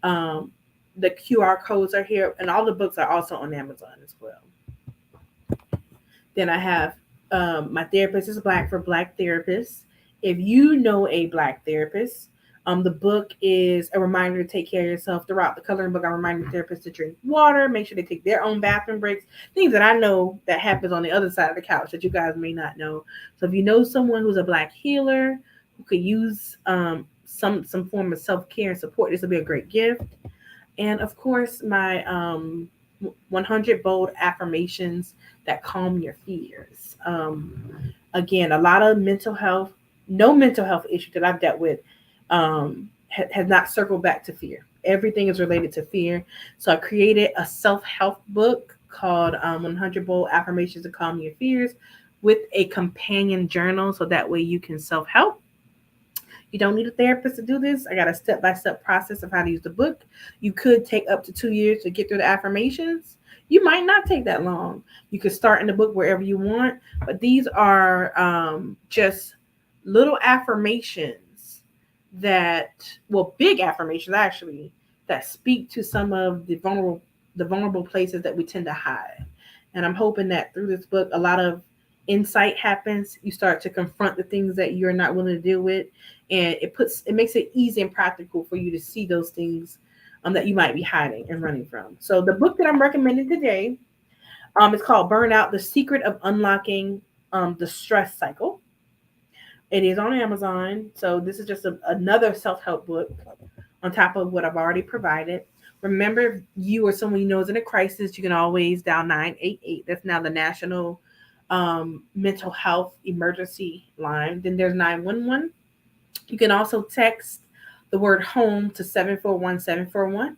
Um, the QR codes are here, and all the books are also on Amazon as well. Then I have My Therapist is Black for Black therapists. If you know a Black therapist, the book is a reminder to take care of yourself. Throughout the coloring book, I remind the therapists to drink water, make sure they take their own bathroom breaks, things that I know that happens on the other side of the couch that you guys may not know. So if you know someone who's a Black healer who could use some form of self care and support, this will be a great gift. And of course, my 100 bold affirmations that calm your fears. Again, a lot of mental health, no mental health issue that I've dealt with has not circled back to fear. Everything is related to fear. So I created a self-help book called 100 Bold Affirmations to Calm Your Fears with a companion journal. So that way you can self-help. You don't need a therapist to do this. I got a step-by-step process of how to use the book. You could take up to 2 years to get through the affirmations. You might not take that long. You could start in the book wherever you want, but these are just little affirmations that, well, big affirmations actually, that speak to some of the vulnerable places that we tend to hide. And I'm hoping that through this book, a lot of insight happens. You start to confront the things that you're not willing to deal with, and it makes it easy and practical for you to see those things that you might be hiding and running from. So the book that I'm recommending today is called Burnout: The Secret of Unlocking the Stress Cycle. It is on Amazon. So this is just another self-help book on top of what I've already provided. Remember, if you or someone you know is in a crisis, you can always dial 988. That's now the national mental health emergency line. Then there's 911. You can also text the word home to 741-741.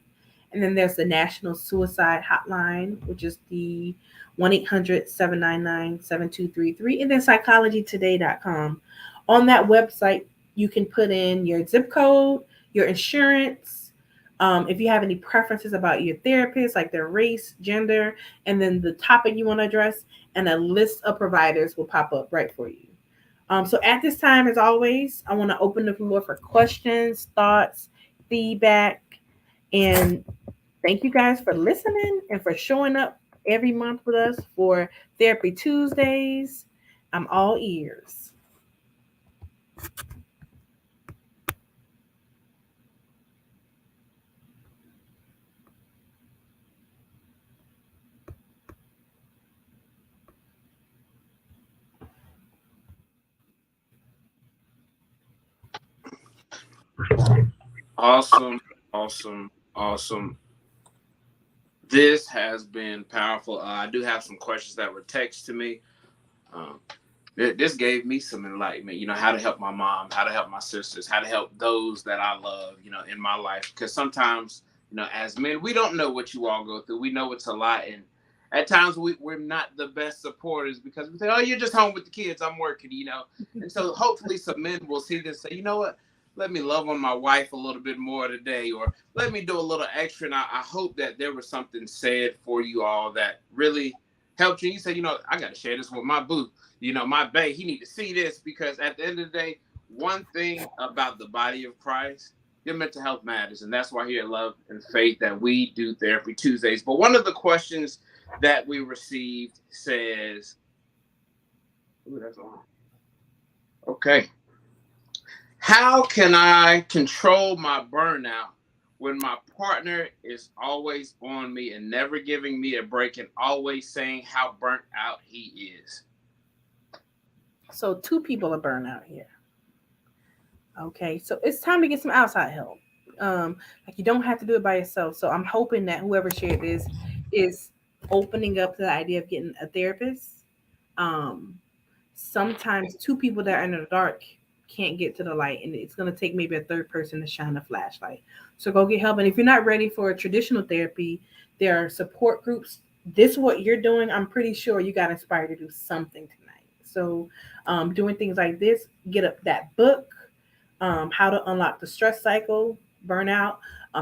And then there's the National Suicide Hotline, which is the 1-800-799-7233. And then psychologytoday.com. On that website, you can put in your zip code, your insurance, if you have any preferences about your therapist, like their race, gender, and then the topic you want to address, and a list of providers will pop up right for you. So at this time, as always, I want to open the floor for questions, thoughts, feedback, and thank you guys for listening and for showing up every month with us for Therapy Tuesdays. I'm all ears. Awesome, awesome, awesome. This has been powerful. I do have some questions that were texted to me. Um, this gave me some enlightenment, how to help my mom, how to help my sisters, how to help those that I love, in my life. Because sometimes, as men, we don't know what you all go through. We know it's a lot. And at times we're not the best supporters because we say, oh, you're just home with the kids. I'm working. And so hopefully some men will see this and say, you know what? Let me love on my wife a little bit more today, or let me do a little extra. And I hope that there was something said for you all that really helped you. You say, I got to share this with my boo. My bae, he need to see this because at the end of the day, one thing about the body of Christ, your mental health matters. And that's why here at Love and Faith that we do Therapy Tuesdays. But one of the questions that we received says, ooh, that's on. Okay. How can I control my burnout when my partner is always on me and never giving me a break and always saying how burnt out he is? So two people are burned out here. Okay, so it's time to get some outside help. Like you don't have to do it by yourself. So I'm hoping that whoever shared this is opening up to the idea of getting a therapist. Um, Sometimes two people that are in the dark can't get to the light, and it's going to take maybe a third person to shine a flashlight. So go get help. And if you're not ready for traditional therapy, there are support groups. This what you're doing. I'm pretty sure you got inspired to do something tonight. So doing things like this, get up that book, How to Unlock the Stress Cycle, Burnout.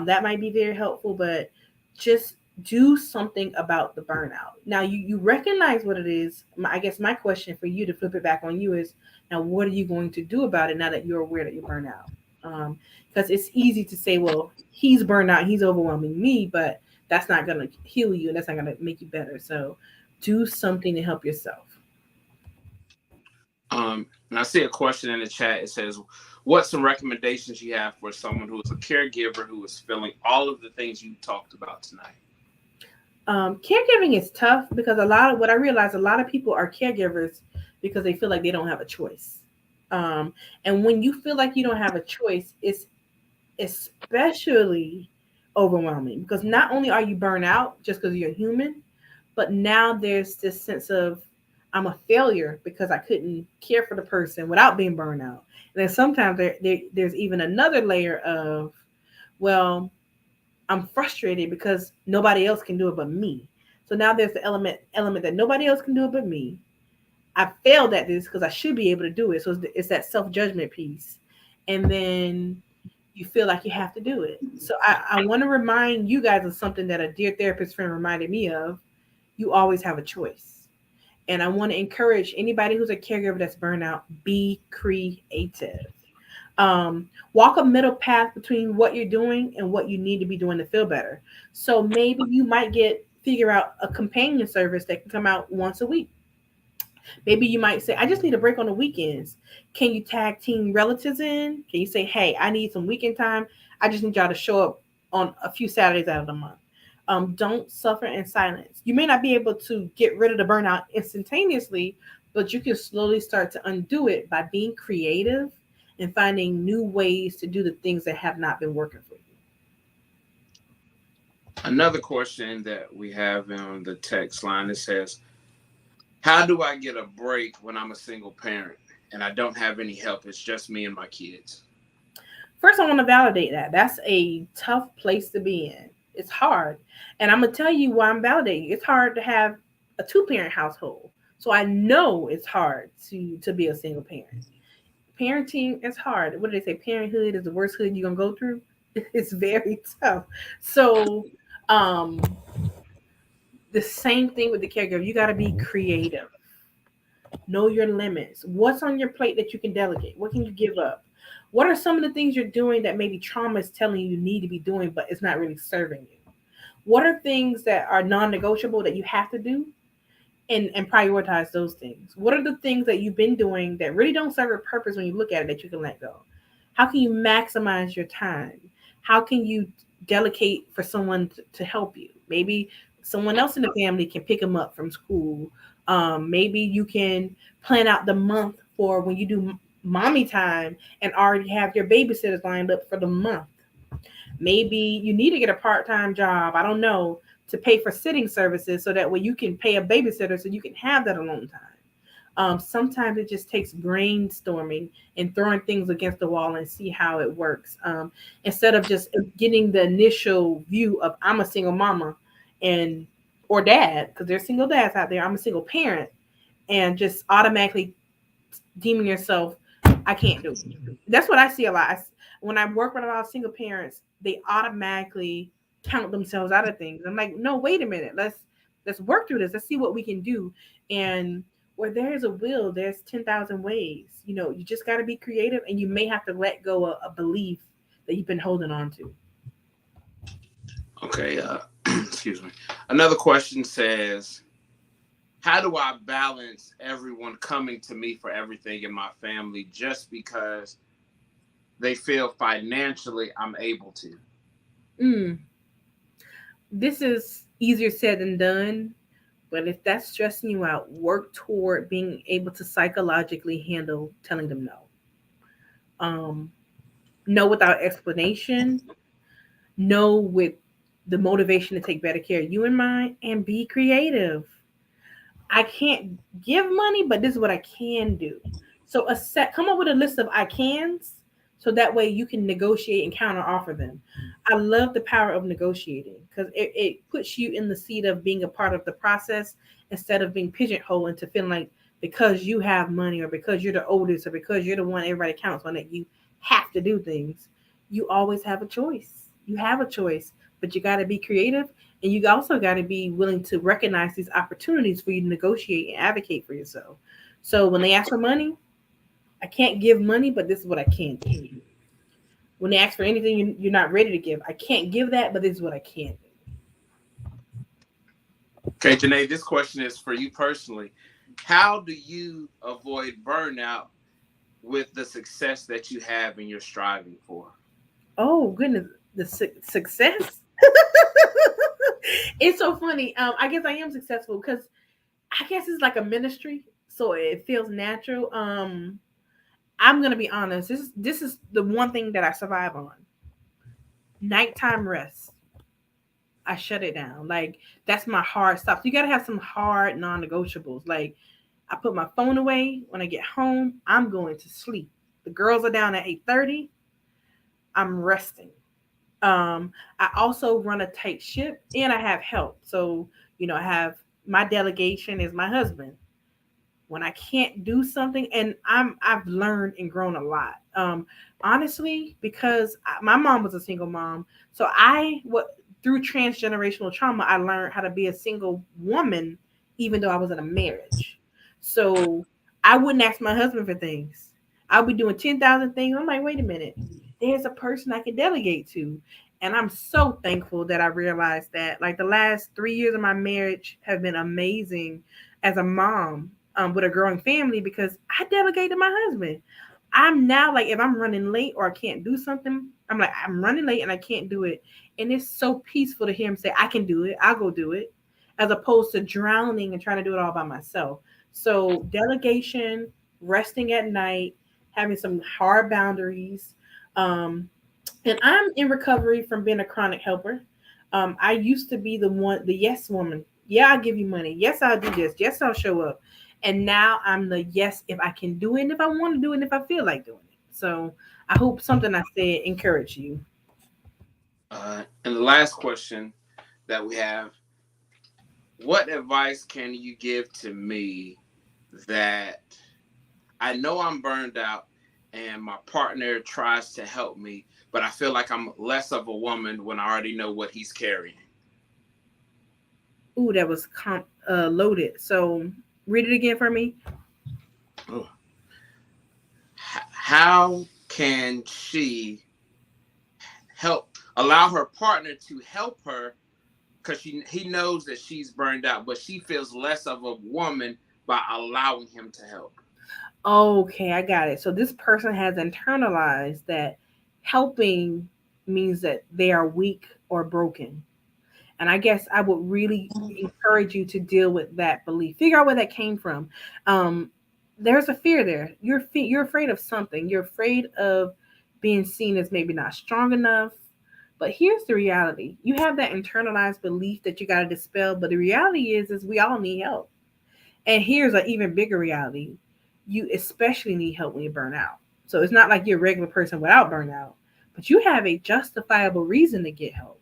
That might be very helpful, but just do something about the burnout. Now you recognize what it is. I guess my question for you to flip it back on you is now what are you going to do about it now that you're aware that you're burnt out? Because it's easy to say, well, he's burned out, he's overwhelming me, but that's not going to heal you and that's not going to make you better. So do something to help yourself. And I see a question in the chat. It says, what's some recommendations you have for someone who is a caregiver who is feeling all of the things you talked about tonight? Caregiving is tough because what I realize, a lot of people are caregivers because they feel like they don't have a choice. And when you feel like you don't have a choice, it's especially overwhelming because not only are you burned out just because you're human, but now there's this sense of I'm a failure because I couldn't care for the person without being burned out. And then sometimes there's even another layer of, well, I'm frustrated because nobody else can do it but me. So now there's the element that nobody else can do it but me. I failed at this because I should be able to do it. So it's that self judgment piece, and then you feel like you have to do it. So I want to remind you guys of something that a dear therapist friend reminded me of. You always have a choice, and I want to encourage anybody who's a caregiver that's burned out, be creative. Walk a middle path between what you're doing and what you need to be doing to feel better. So maybe you might figure out a companion service that can come out once a week. Maybe you might say, I just need a break on the weekends. Can you tag team relatives in? Can you say, hey, I need some weekend time. I just need y'all to show up on a few Saturdays out of the month. Don't suffer in silence. You may not be able to get rid of the burnout instantaneously, but you can slowly start to undo it by being creative and finding new ways to do the things that have not been working for you. Another question that we have on the text line, it says, how do I get a break when I'm a single parent and I don't have any help? It's just me and my kids. First, I want to validate that. That's a tough place to be in. It's hard. And I'm going to tell you why I'm validating. It's hard to have a two-parent household. So I know it's hard to be a single parent. Parenting is hard. What do they say? Parenthood is the worst hood you're going to go through. It's very tough. So the same thing with the caregiver. You got to be creative. Know your limits. What's on your plate that you can delegate? What can you give up? What are some of the things you're doing that maybe trauma is telling you need to be doing, but it's not really serving you? What are things that are non-negotiable that you have to do? And prioritize those things. What are the things that you've been doing that really don't serve a purpose when you look at it that you can let go? How can you maximize your time? How can you delegate for someone to help you? Maybe someone else in the family can pick them up from school. Maybe you can plan out the month for when you do mommy time and already have your babysitters lined up for the month. Maybe you need to get a part-time job, I don't know, to pay for sitting services so that way you can pay a babysitter so you can have that alone time. Sometimes it just takes brainstorming and throwing things against the wall and see how it works. Instead of just getting the initial view of I'm a single mama and or dad, because there's single dads out there. I'm a single parent, and just automatically deeming yourself, I can't do it. That's what I see a lot. When I work with a lot of single parents, they automatically count themselves out of things. I'm like, no, wait a minute. Let's work through this. Let's see what we can do. And where there's a will, there's 10,000 ways. You just got to be creative, and you may have to let go of a belief that you've been holding on to. Okay, excuse me. Another question says, how do I balance everyone coming to me for everything in my family just because they feel financially I'm able to? Mm, this is easier said than done. But if that's stressing you out, work toward being able to psychologically handle telling them no. Um, no without explanation, no with the motivation to take better care of you in mind, and be creative. I can't give money, but this is what I can do. So come up with a list of I cans so that way you can negotiate and counter offer them. I love the power of negotiating because it puts you in the seat of being a part of the process instead of being pigeonholed into feeling like because you have money or because you're the oldest or because you're the one everybody counts on that you have to do things. You always have a choice. You have a choice, but you got to be creative, and you also got to be willing to recognize these opportunities for you to negotiate and advocate for yourself. So when they ask for money, I can't give money, but this is what I can do. When they ask for anything you're not ready to give, I can't give that, but this is what I can do. Okay, Janae, this question is for you personally. How do you avoid burnout with the success that you have and you're striving for? Oh goodness, the success. It's so funny. I guess I am successful because I guess it's like a ministry, so it feels natural. I'm gonna be honest. This is the one thing that I survive on. Nighttime rest. I shut it down. Like that's my hard stop. So you gotta have some hard non-negotiables. Like I put my phone away when I get home. I'm going to sleep. The girls are down at 8:30. I'm resting. I also run a tight ship and I have help. So I have my delegation is my husband. When I can't do something, and I've learned and grown a lot. Honestly, because my mom was a single mom, so I what through transgenerational trauma, I learned how to be a single woman, even though I was in a marriage. So I wouldn't ask my husband for things. I'll be doing 10,000 things. I'm like, wait a minute, there's a person I can delegate to. And I'm so thankful that I realized that. Like the last 3 years of my marriage have been amazing as a mom with a growing family because I delegated my husband. I'm now like if I'm running late or I can't do something, I'm like I'm running late and I can't do it, and it's so peaceful to hear him say I can do it. I'll go do it, as opposed to drowning and trying to do it all by myself. So delegation, resting at night, having some hard boundaries. And I'm in recovery from being a chronic helper. I used to be the yes woman. Yeah, I'll give you money. Yes, I'll do this. Yes, I'll show up. And now I'm the yes if I can do it, and if I want to do it, and if I feel like doing it. So I hope something I said encouraged you. And the last question that we have, what advice can you give to me that I know I'm burned out and my partner tries to help me, but I feel like I'm less of a woman when I already know what he's carrying? Ooh, that was loaded. So read it again for me. Oh. How can she allow her partner to help her because he knows that she's burned out, but she feels less of a woman by allowing him to help? Okay, I got it. So this person has internalized that helping means that they are weak or broken. And I guess I would really encourage you to deal with that belief. Figure out where that came from. Um, there's a fear there. You're afraid of something. You're afraid of being seen as maybe not strong enough. But here's the reality. You have that internalized belief that you got to dispel, but the reality is we all need help. And here's an even bigger reality. You especially need help when you burn out. So it's not like you're a regular person without burnout, but you have a justifiable reason to get help.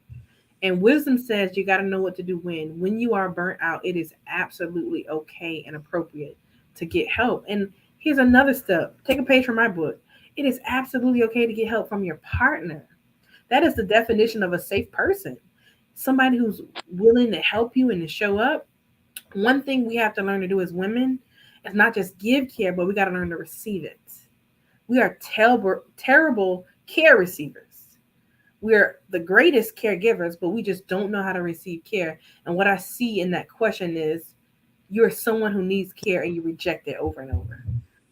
And wisdom says you got to know what to do when you are burnt out. It is absolutely okay and appropriate to get help. And here's another step. Take a page from my book. It is absolutely okay to get help from your partner. That is the definition of a safe person. Somebody who's willing to help you and to show up. One thing we have to learn to do as women is not just give care, but we got to learn to receive it. We are terrible care receivers. We're the greatest caregivers, but we just don't know how to receive care. And what I see in that question is you're someone who needs care and you reject it over and over.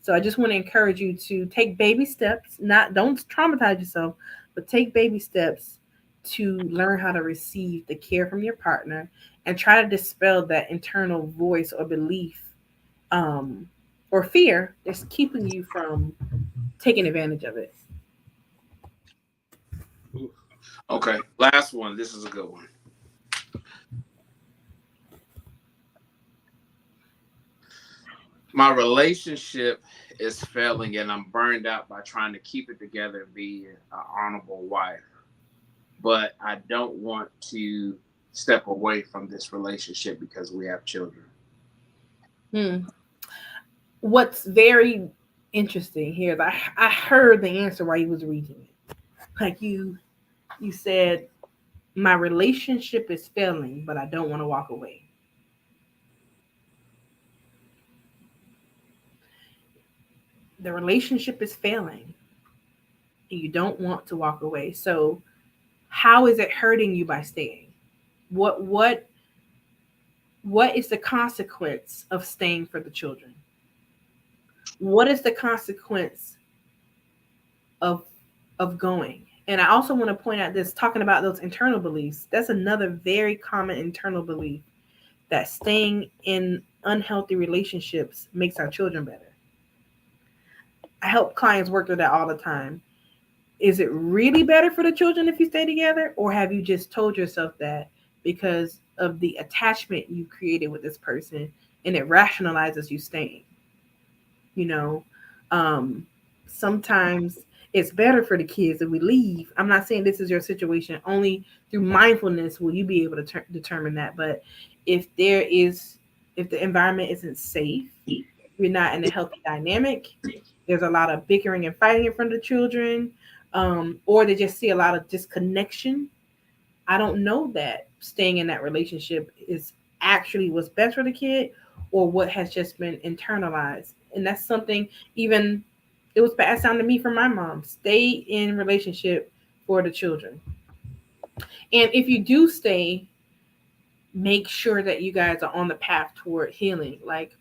So I just want to encourage you to take baby steps, not don't traumatize yourself, but take baby steps to learn how to receive the care from your partner and try to dispel that internal voice or belief um, or fear that's keeping you from taking advantage of it. Okay, last one. This is a good one. My relationship is failing and I'm burned out by trying to keep it together and be an honorable wife. But I don't want to step away from this relationship because we have children. Hmm. What's very interesting here is I heard the answer while you was reading it. Like you said, my relationship is failing, but I don't want to walk away. The relationship is failing and you don't want to walk away. So how is it hurting you by staying? What what is the consequence of staying for the children? What is the consequence of going? And I also want to point out this talking about those internal beliefs. That's another very common internal belief that staying in unhealthy relationships makes our children better. I help clients work with that all the time. Is it really better for the children if you stay together, or have you just told yourself that because of the attachment you created with this person and it rationalizes you staying? You know, um, sometimes it's better for the kids if we leave. I'm not saying this is your situation. Only through mindfulness will you be able to determine that. But if there is, if the environment isn't safe, you're not in a healthy dynamic. There's a lot of bickering and fighting in front of the children, or they just see a lot of disconnection. I don't know that staying in that relationship is actually what's best for the kid or what has just been internalized. And that's something even it was passed down to me from my mom. Stay in relationship for the children. And if you do stay, make sure that you guys are on the path toward healing, like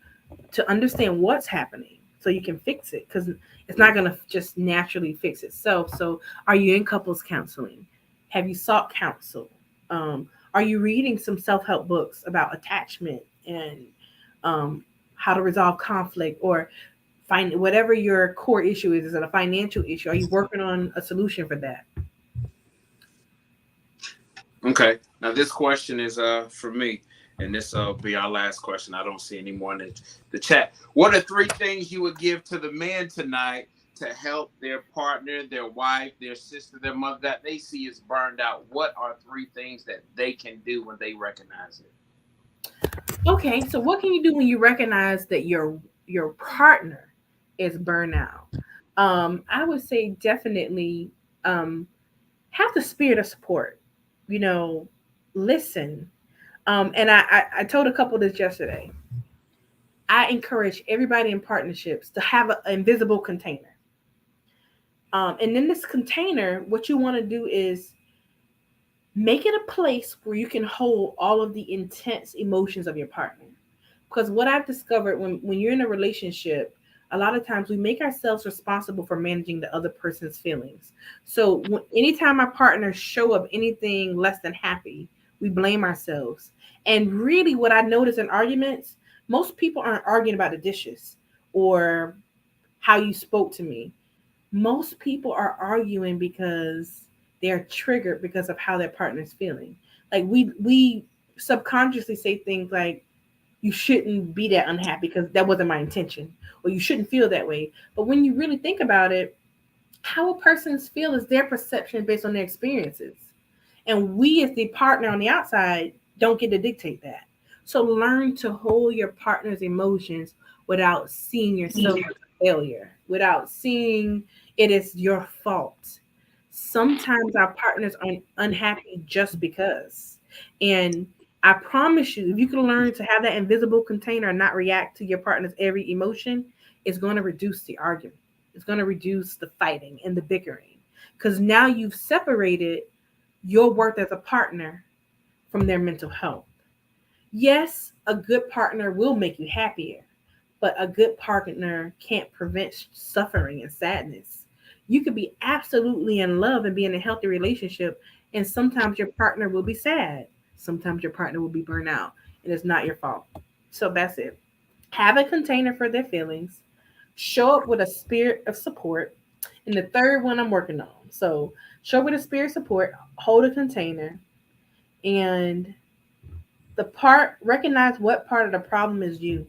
to understand what's happening so you can fix it because it's not going to just naturally fix itself. So, are you in couples counseling? Have you sought counsel? Are you reading some self help books about attachment and um, how to resolve conflict or find whatever your core issue is? Is it a financial issue? Are you working on a solution for that? Okay. Now this question is for me, and this will be our last question. I don't see any more in the chat. What are three things you would give to the men tonight to help their partner, their wife, their sister, their mother that they see is burned out? What are three things that they can do when they recognize it? Okay, so what can you do when you recognize that your partner is burnout? I would say definitely um, have the spirit of support. You know, listen. And I told a couple this yesterday. I encourage everybody in partnerships to have an invisible container. And in this container, what you want to do is make it a place where you can hold all of the intense emotions of your partner. Because what I've discovered when you're in a relationship, a lot of times we make ourselves responsible for managing the other person's feelings. So anytime our partners show up anything less than happy, we blame ourselves. And really, what I notice in arguments, most people aren't arguing about the dishes or how you spoke to me. Most people are arguing because they're triggered because of how their partner's feeling. Like we subconsciously say things like, you shouldn't be that unhappy because that wasn't my intention, or you shouldn't feel that way. But when you really think about it, how a person's feel is their perception based on their experiences. And we, as the partner on the outside, don't get to dictate that. So learn to hold your partner's emotions without seeing yourself as a failure, without seeing it as your fault. Sometimes our partners are unhappy just because. And I promise you, if you can learn to have that invisible container and not react to your partner's every emotion, it's going to reduce the argument. It's going to reduce the fighting and the bickering. Because now you've separated your worth as a partner from their mental health. Yes, a good partner will make you happier, but a good partner can't prevent suffering and sadness. You could be absolutely in love and be in a healthy relationship, and sometimes your partner will be sad. Sometimes your partner will be burnt out, and it's not your fault. So that's it. Have a container for their feelings, show up with a spirit of support. And the third one I'm working on. So show up with a spirit of support, hold a container, and recognize what part of the problem is you.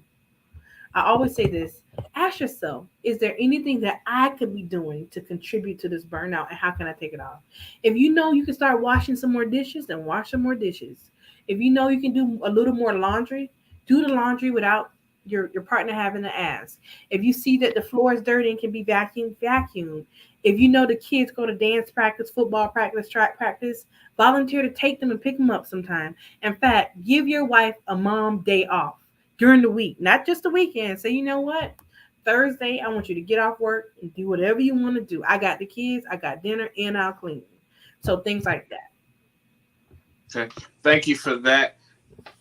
I always say this: ask yourself, is there anything that I could be doing to contribute to this burnout, and how can I take it off? If you know you can start washing some more dishes, then wash some more dishes. If you know you can do a little more laundry, do the laundry without your partner having to ask. If you see that the floor is dirty and can be vacuumed, vacuum. If you know the kids go to dance practice, football practice, track practice, volunteer to take them and pick them up sometime. In fact, give your wife a mom day off during the week, not just the weekend. Say, you know what? Thursday, I want you to get off work and do whatever you want to do. I got the kids, I got dinner, and I'll clean. So things like that. Okay. Thank you for that.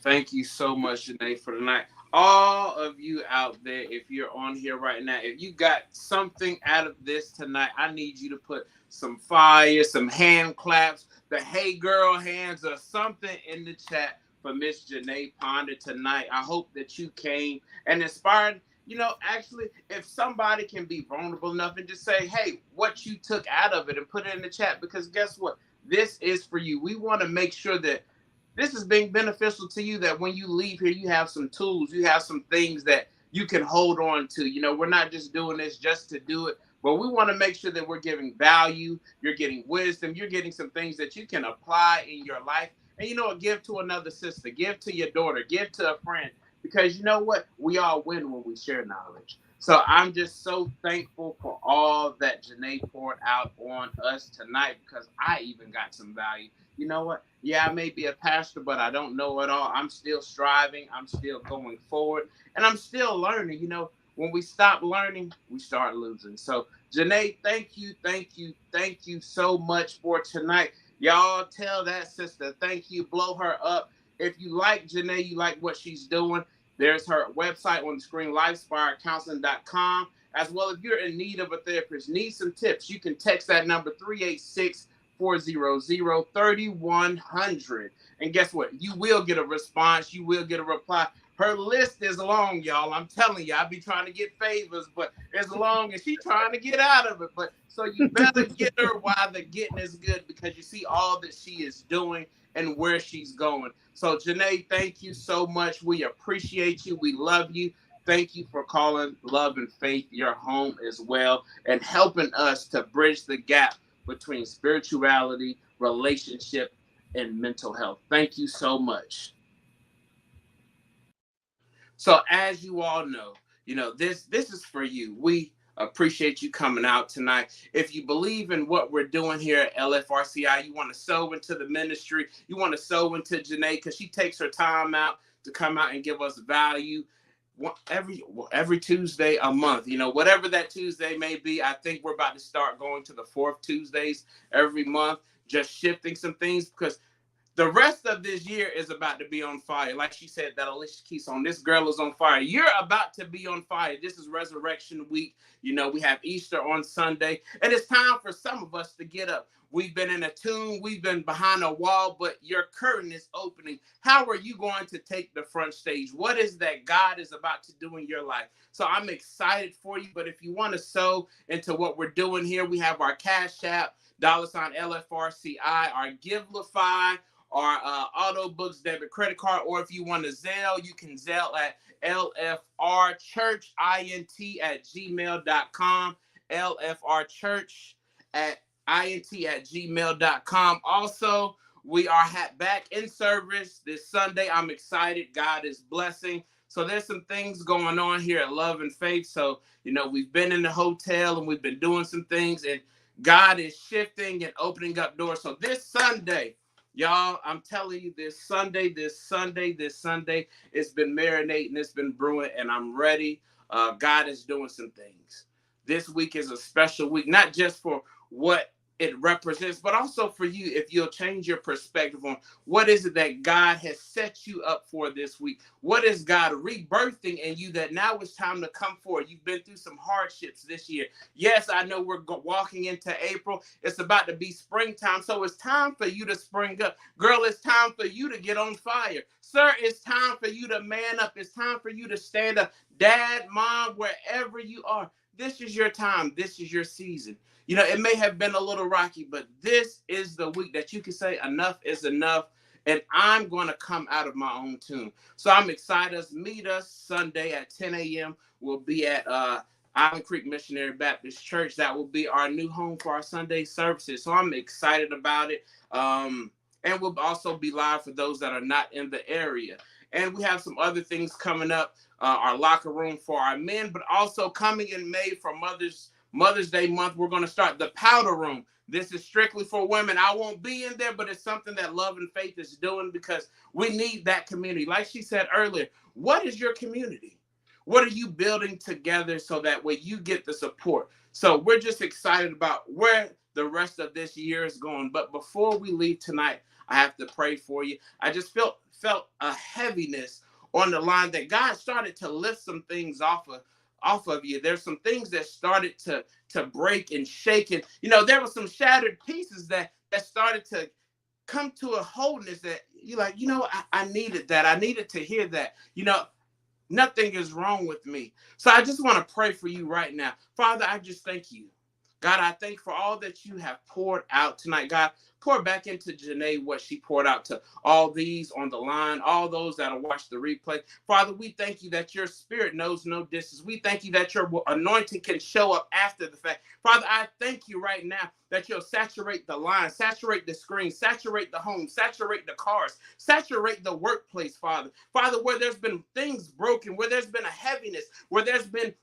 Thank you so much, Janae, for tonight. All of you out there, if you're on here right now, if you got something out of this tonight, I need you to put some fire, some hand claps, the hey girl hands, or something in the chat for Miss Janae Ponder tonight. I hope that you came and inspired. Actually, if somebody can be vulnerable enough and just say, hey, what you took out of it, and put it in the chat, because guess what? This is for you. We want to make sure that this is being beneficial to you, that when you leave here, you have some tools, you have some things that you can hold on to. We're not just doing this just to do it, but we want to make sure that we're giving value, you're getting wisdom, you're getting some things that you can apply in your life. And give to another sister, give to your daughter, give to a friend, because you know what? We all win when we share knowledge. So I'm just so thankful for all that Janae poured out on us tonight, because I even got some value. You know what? Yeah, I may be a pastor, but I don't know it all. I'm still striving. I'm still going forward, and I'm still learning. When we stop learning, we start losing. So, Janae, thank you so much for tonight. Y'all tell that sister thank you. Blow her up. If you like Janae, you like what she's doing, there's her website on the screen, lifespirecounseling.com. As well, if you're in need of a therapist, need some tips, you can text that number 386-400-3100. And guess what? You will get a response. You will get a reply. Her list is long, y'all. I'm telling you, I be trying to get favors, but it's long, and she's trying to get out of it. But so you better get her while the getting is good, because you see all that she is doing and where she's going. So, Janae, thank you so much. We appreciate you. We love you. Thank you for calling Love and Faith your home as well, and helping us to bridge the gap between spirituality, relationship, and mental health. Thank you so much. So as you all know, this is for you. We appreciate you coming out tonight. If you believe in what we're doing here at LFRCI, you want to sow into the ministry, you want to sow into Janae, because she takes her time out to come out and give us value every Tuesday a month. Whatever that Tuesday may be. I think we're about to start going to the fourth Tuesdays every month, just shifting some things, because the rest of this year is about to be on fire. Like she said, that Alicia Keys song, this girl is on fire. You're about to be on fire. This is Resurrection Week. We have Easter on Sunday, and it's time for some of us to get up. We've been in a tomb. We've been behind a wall, but your curtain is opening. How are you going to take the front stage? What is that God is about to do in your life? So I'm excited for you. But if you want to sow into what we're doing here, we have our Cash App. $LFRCI, our Givelify, our Auto Books debit credit card, or if you want to Zelle, you can Zelle at lfrchurchint@gmail.com, lfrchurchint@gmail.com. Also, we are back in service this Sunday. I'm excited. God is blessing. So there's some things going on here at Love and Faith. So, we've been in the hotel and we've been doing some things, and God is shifting and opening up doors. So this Sunday, y'all, I'm telling you, this Sunday, it's been marinating, it's been brewing, and I'm ready. God is doing some things. This week is a special week, not just for what it represents, but also for you, if you'll change your perspective on what is it that God has set you up for this week. What is God rebirthing in you that now it's time to come forward? You've been through some hardships this year. Yes, I know we're walking into April. It's about to be springtime, so it's time for you to spring up. Girl, it's time for you to get on fire. Sir, it's time for you to man up. It's time for you to stand up. Dad, mom, wherever you are, this is your time. This is your season. It may have been a little rocky, but this is the week that you can say enough is enough, and I'm going to come out of my own tomb. So I'm excited. Meet us Sunday at 10 a.m. We'll be at Island Creek Missionary Baptist Church. That will be our new home for our Sunday services. So I'm excited about it. And we'll also be live for those that are not in the area. And we have some other things coming up, our locker room for our men, but also coming in May for Mother's Day month, we're going to start the powder room. This is strictly for women. I won't be in there, but it's something that Love and Faith is doing because we need that community. Like she said earlier, what is your community? What are you building together so that way you get the support? So we're just excited about where the rest of this year is going. But before we leave tonight, I have to pray for you. I just felt a heaviness on the line that God started to lift some things off of you. There's some things that started to break and shake, and there were some shattered pieces that started to come to a wholeness that you're like, I needed that. I needed to hear that. Nothing is wrong with me. So I just want to pray for you right now. Father, I just thank you. God, I thank you for all that you have poured out tonight. God, pour back into Janae what she poured out to all these on the line, all those that will watch the replay. Father, we thank you that your spirit knows no distance. We thank you that your anointing can show up after the fact. Father, I thank you right now that you'll saturate the line, saturate the screen, saturate the home, saturate the cars, saturate the workplace, Father. Father, where there's been things broken, where there's been a heaviness, where there's been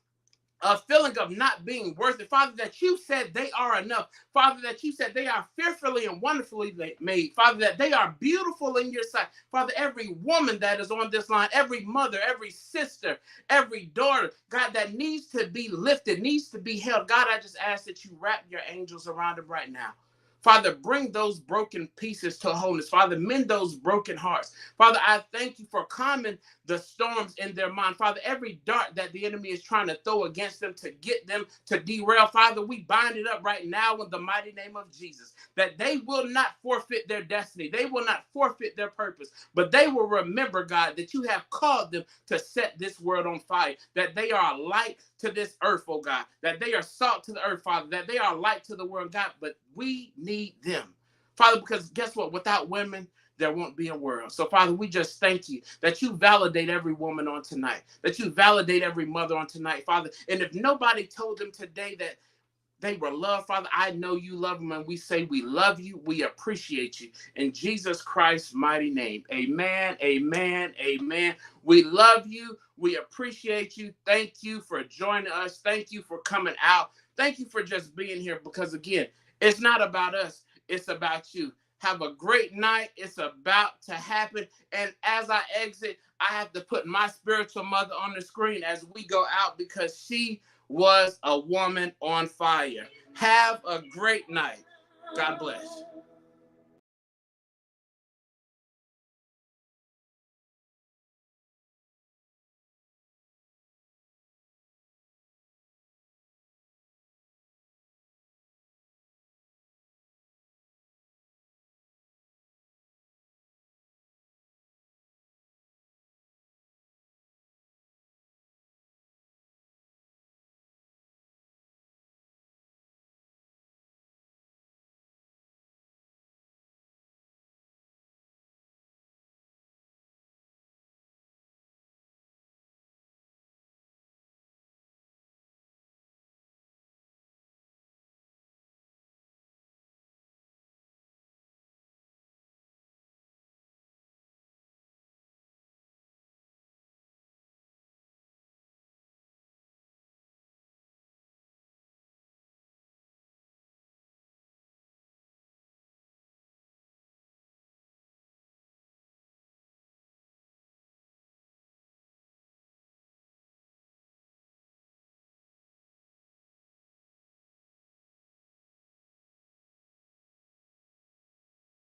a feeling of not being worth it. Father, that you said they are enough. Father, that you said they are fearfully and wonderfully made. Father, that they are beautiful in your sight. Father, every woman that is on this line, every mother, every sister, every daughter, God, that needs to be lifted, needs to be held. God, I just ask that you wrap your angels around them right now. Father, bring those broken pieces to wholeness. Father, mend those broken hearts. Father, I thank you for calming the storms in their mind. Father, every dart that the enemy is trying to throw against them to get them to derail, Father, we bind it up right now in the mighty name of Jesus, that they will not forfeit their destiny. They will not forfeit their purpose, but they will remember, God, that you have called them to set this world on fire, that they are a light to this earth, oh God, that they are salt to the earth, Father, that they are light to the world, God, but we need them, Father, because guess what? Without women, there won't be a world. So, Father, we just thank you that you validate every woman on tonight, that you validate every mother on tonight, Father. And if nobody told them today that they were loved, Father, I know you love them, and we say we love you, we appreciate you. In Jesus Christ's mighty name, amen, amen, amen. We love you. We appreciate you. Thank you for joining us. Thank you for coming out. Thank you for just being here because, again, it's not about us. It's about you. Have a great night. It's about to happen. And as I exit, I have to put my spiritual mother on the screen as we go out because she was a woman on fire. Have a great night. God bless.